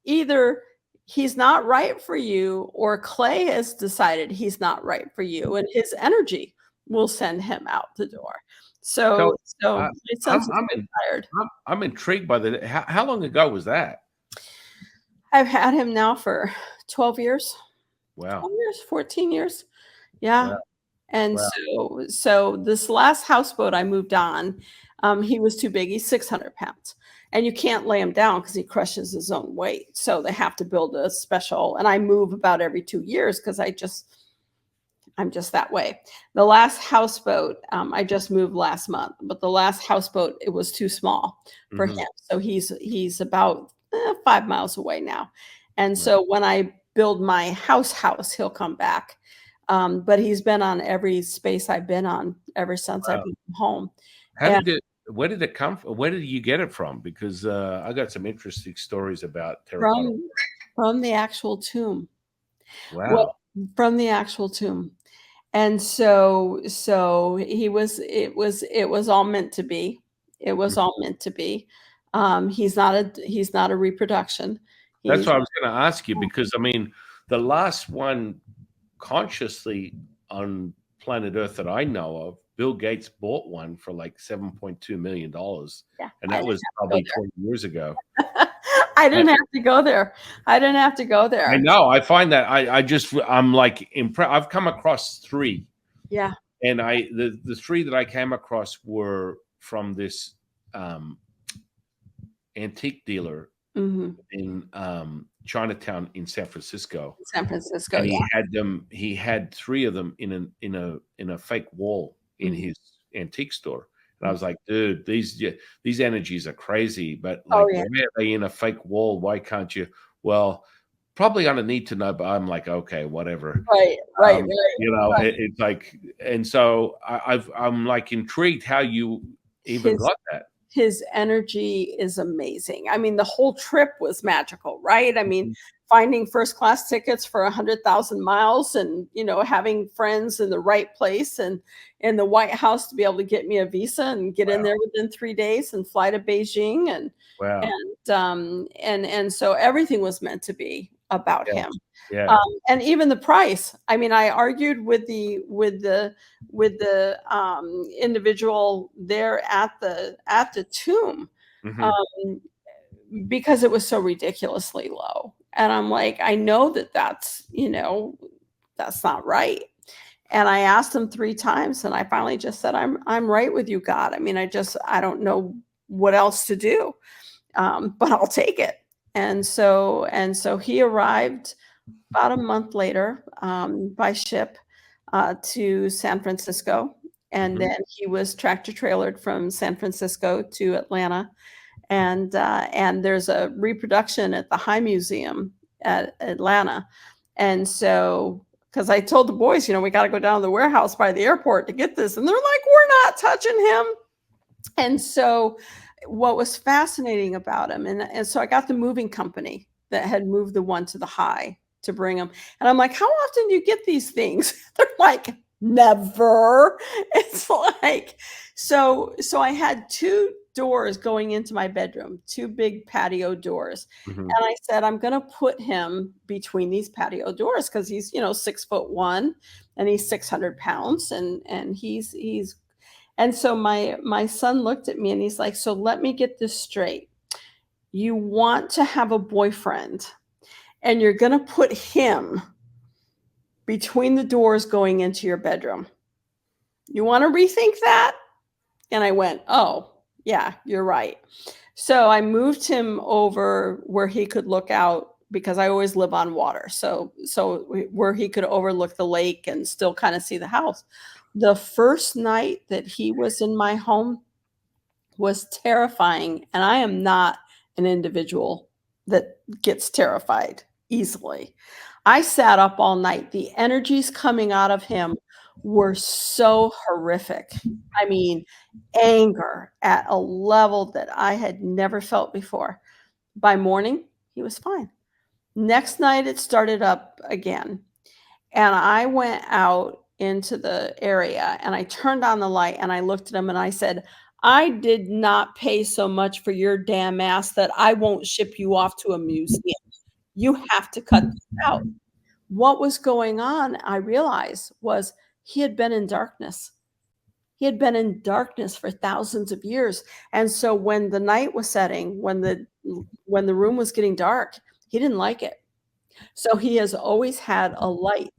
Either he's not right for you, or Clay has decided he's not right for you, and his energy will send him out the door. So, So, so uh, my I'm son's just I'm in tired. I'm intrigued by the how long ago was that? I've had him now for 12 years. Wow. 12 years, 14 years. Yeah. Wow. And Wow. so this last houseboat I moved on, he was too big. He's 600 pounds. And you can't lay him down because he crushes his own weight. So they have to build a special, and I move about every 2 years because I'm just that way. The last houseboat, I just moved last month, but the last houseboat, it was too small for Hmm. him. So he's about 5 miles away now. And Right. so when I build my house, he'll come back. But he's been on every space I've been on ever since I've Wow. been home. How And did it? Where did it come from? Where did you get it from? Because I got some interesting stories about terracotta. from the actual tomb. Well, Wow. from the actual tomb. And so it was all meant to be. It was all meant to be. He's not a reproduction. That's He's what I was going to ask you because I mean, the last one consciously on planet Earth that I know of, Bill Gates bought one for like $7.2 million, yeah, and I that didn't was have to go probably 20 years ago. there. I And didn't have to go there. I didn't have to go I there. know I find that I'm like impressed. I've come across three, Yeah. and the three that I came across were from this um, antique dealer Mhm. in Chinatown in San Francisco, San Francisco, and yeah. he had three of them in a fake wall in Mhm. his antique store. And I Mhm. was like, dude, these energies are crazy, but Oh, like, yeah. why are they in a fake wall? Why can't you? Well, probably on a need to know, but I'm like, okay, whatever. Right, right, right, right. It's like, and so I'm like intrigued how you even His got that. his energy is amazing. I mean, the whole trip was magical, right? I mean, Mhm. finding first class tickets for 100,000 miles and, having friends in the right place and in the White House to be able to get me a visa and get in Wow, there within 3 days and fly to Beijing wow, and so everything was meant to be about yeah, him. yeah. And even the price. I mean, I argued with the individual there at the tomb, Hmm. um, because it was so ridiculously low. And I'm like, I know that's not right. And I asked him 3 times, and I finally just said, I'm right with you, God. I mean, I don't know what else to do, but I'll take it. And so he arrived about a month later, by ship, to San Francisco, and Hmm. then he was tractor trailered from San Francisco to Atlanta, and there's a reproduction at the High Museum at Atlanta, and so because I told the boys, we got to go down to the warehouse by the airport to get this, and they're like, "We're not touching him." And so what was fascinating about him, and so I got the moving company that had moved the one to the high to bring him. And I'm like, how often do you get these things? They're like, never. It's like, so I had two doors going into my bedroom, two big patio doors. Hmm. And I said, I'm gonna put him between these patio doors because he's, 6'1" and he's 600 pounds and he's and so my son looked at me and he's like, "So let me get this straight. You want to have a boyfriend and you're gonna put him between the doors going into your bedroom. You wanna rethink that?" And I went, "Oh, yeah, you're right." So I moved him over where he could look out because I always live on water. So where he could overlook the lake and still kinda see the house. The first night that he was in my home was terrifying, and I am not an individual that gets terrified easily. I sat up all night. The energies coming out of him were so horrific. I mean, anger at a level that I had never felt before. By morning, he was fine. Next night, it started up again. And I went out into the area and I turned on the light and I looked at him and I said, I did not pay so much for your damn ass that I won't ship you off to a museum. You have to cut this out. What was going on, I realized, was he had been in darkness. He had been in darkness for thousands of years. And so when the night was setting, when the room was getting dark, he didn't like it. So he has always had a light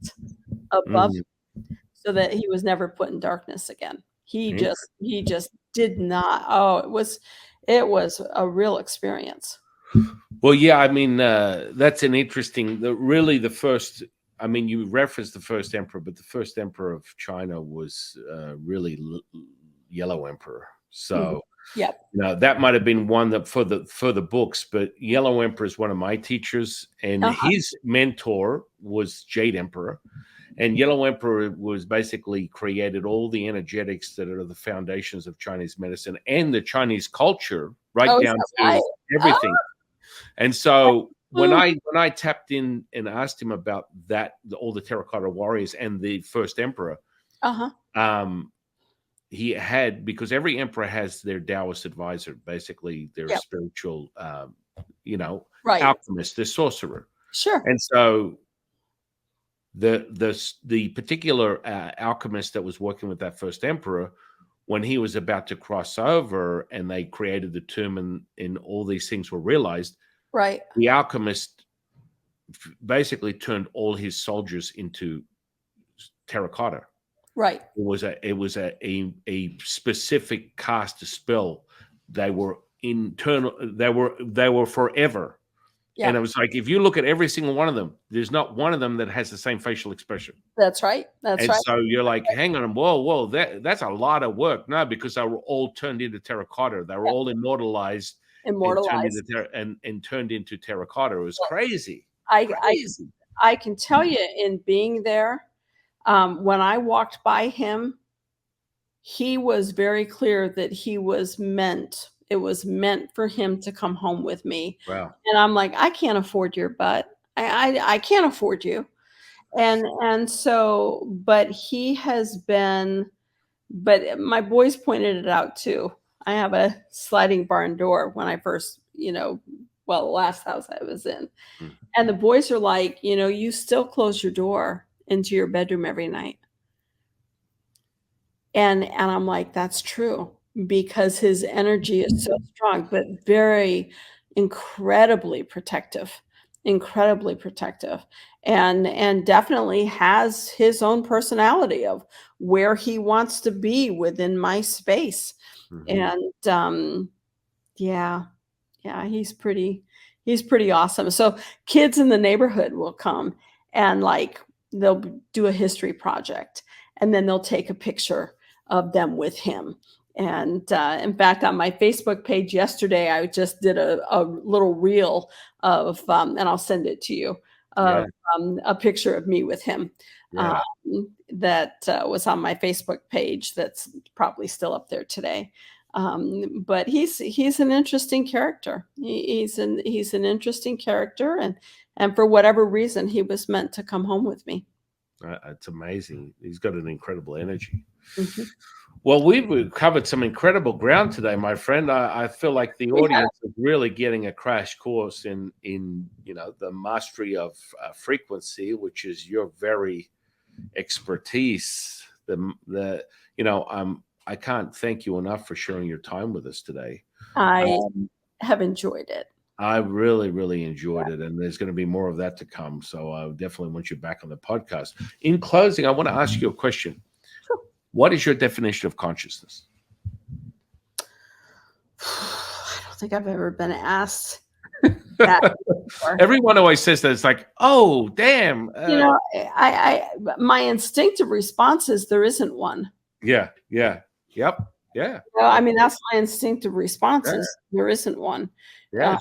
above Mm. so that he was never put in darkness again. He just did not. Oh, it was a real experience. Well, yeah, I mean, that's an interesting. Really, the first I mean, you referenced the first emperor, but the first emperor of China was really Yellow Emperor. So, Yep. that might have been one that for the books, but Yellow Emperor is one of my teachers, and his mentor was Jade Emperor. And Yellow Emperor was basically created all the energetics that are the foundations of Chinese medicine and the Chinese culture, right down to everything. And so when I tapped in and asked him about that, all the terracotta warriors and the first emperor, he had, because every emperor has their Taoist advisor, basically their spiritual, alchemist, their sorcerer. Sure. And so the particular alchemist that was working with that first emperor, when he was about to cross over and they created the tomb and all these things were realized, right, the alchemist basically turned all his soldiers into terracotta. Right. It was a specific cast a spell. They were internal. They were forever. Yeah. And it was like, if you look at every single one of them, there's not one of them that has the same facial expression. That's right. That's right. So you're like, hang on, whoa, that's a lot of work. No, because they were all turned into terracotta. They were all immortalized. And turned into terracotta. It was crazy. I can tell you, in being there, when I walked by him, he was very clear that it was meant for him to come home with me. Wow. And I'm like, I can't afford your butt. I can't afford you. And so, but he has been, but my boys pointed it out too. I have a sliding barn door when I first, the last house I was in. And the boys are like, you still close your door into your bedroom every night. And I'm like, that's true, because his energy is so strong, but very incredibly protective, and definitely has his own personality of where he wants to be within my space. And he's pretty awesome. So kids in the neighborhood will come and they'll do a history project, and then they'll take a picture of them with him. And in fact, on my Facebook page yesterday, I just did a little reel of, and I'll send it to you, of a picture of me with him. That was on my Facebook page. That's probably still up there today. But he's an interesting character. He's an interesting character, and for whatever reason, he was meant to come home with me. It's amazing. He's got an incredible energy. Well, we've covered some incredible ground today, my friend. I feel like the audience is really getting a crash course in the mastery of frequency, which is your very expertise. I can't thank you enough for sharing your time with us today. I have enjoyed it. I really, really enjoyed it, and there's going to be more of that to come. So I definitely want you back on the podcast. In closing, I want to ask you a question. Sure. What is your definition of consciousness? I don't think I've ever been asked that before. Everyone always says that. It's like, oh, damn. My instinctive response is there isn't one. Yeah. I mean, that's my instinctive response is there isn't one. Yeah.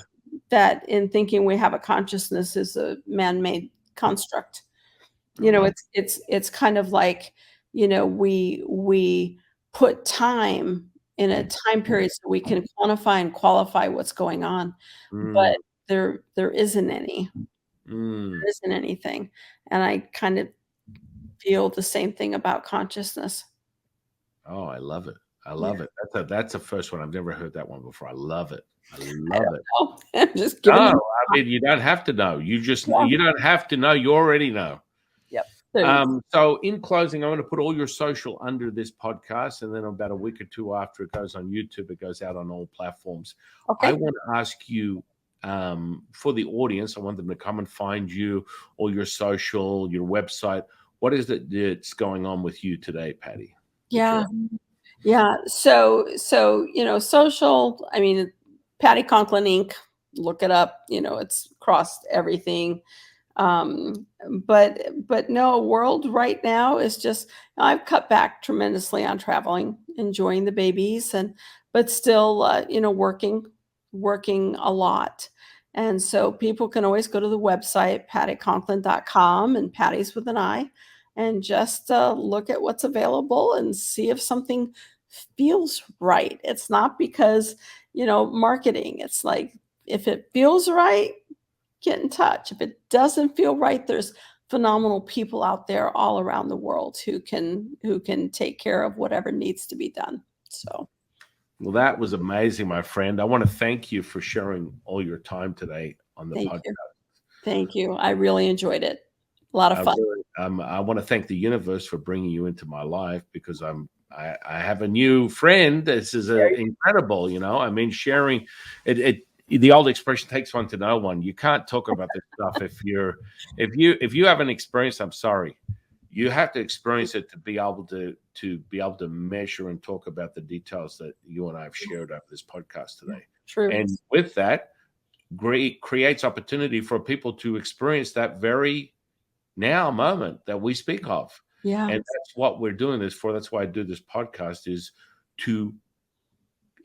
That in thinking we have a consciousness is a man-made construct. It's kind of like, we put time in a time period so we can quantify and qualify what's going on, but there isn't any. There isn't anything, and I kind of feel the same thing about consciousness. Oh, I love it. I love it. That's the first one. I've never heard that one before. I love it. I'm just kidding. I mean, you don't have to know. You don't have to know. You already know. Yep. So in closing, I'm going to put all your social under this podcast, and then about a week or two after it goes on YouTube, it goes out on all platforms. Okay. I want to ask you, for the audience, I want them to come and find you, or your social, your website. What is it that's going on with you today, Patti? Yeah. So social. I mean, Patti Conklin Inc. Look it up. It's crossed everything. Um, but no, world right now is just I've cut back tremendously on traveling, enjoying the babies and but still working a lot. And so people can always go to the website pattyconklin.com and Patty's with an I and just look at what's available and see if something feels right. It's not because, marketing. It's like if it feels right, get in touch. If it doesn't feel right, there's phenomenal people out there all around the world who can take care of whatever needs to be done. So Well, that was amazing, my friend. I want to thank you for sharing all your time today on the thank podcast. you. Thank you. I really enjoyed it. A lot of fun. I want to thank the universe for bringing you into my life because I have a new friend. This is incredible, I mean, sharing it. The old expression takes one to know one. You can't talk about this stuff if you haven't experienced. I'm sorry, you have to experience it to be able to measure and talk about the details that you and I have shared over this podcast today. True. And with that, creates opportunity for people to experience that very now moment that we speak of. Yeah. And that's what we're doing this for. That's why I do this podcast, is to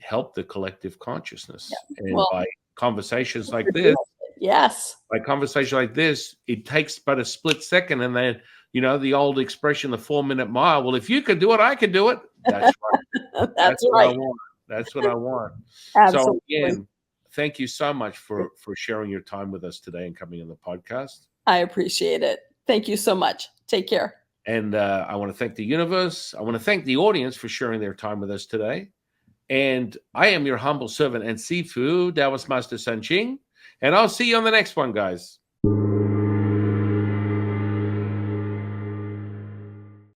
help the collective consciousness. Yeah. And Well, by conversations like this, yes. by conversation like this, it takes but a split second. And then, the old expression, the 4-minute mile. Well, if you could do it, I could do it. That's right. That's what right. I want. That's what I want. Absolutely. So again, thank you so much for sharing your time with us today and coming on the podcast. I appreciate it. Thank you so much. Take care. And I want to thank the universe. I want to thank the audience for sharing their time with us today. And I am your humble servant and Sifu, Taoist Master San Qing. And I'll see you on the next one, guys.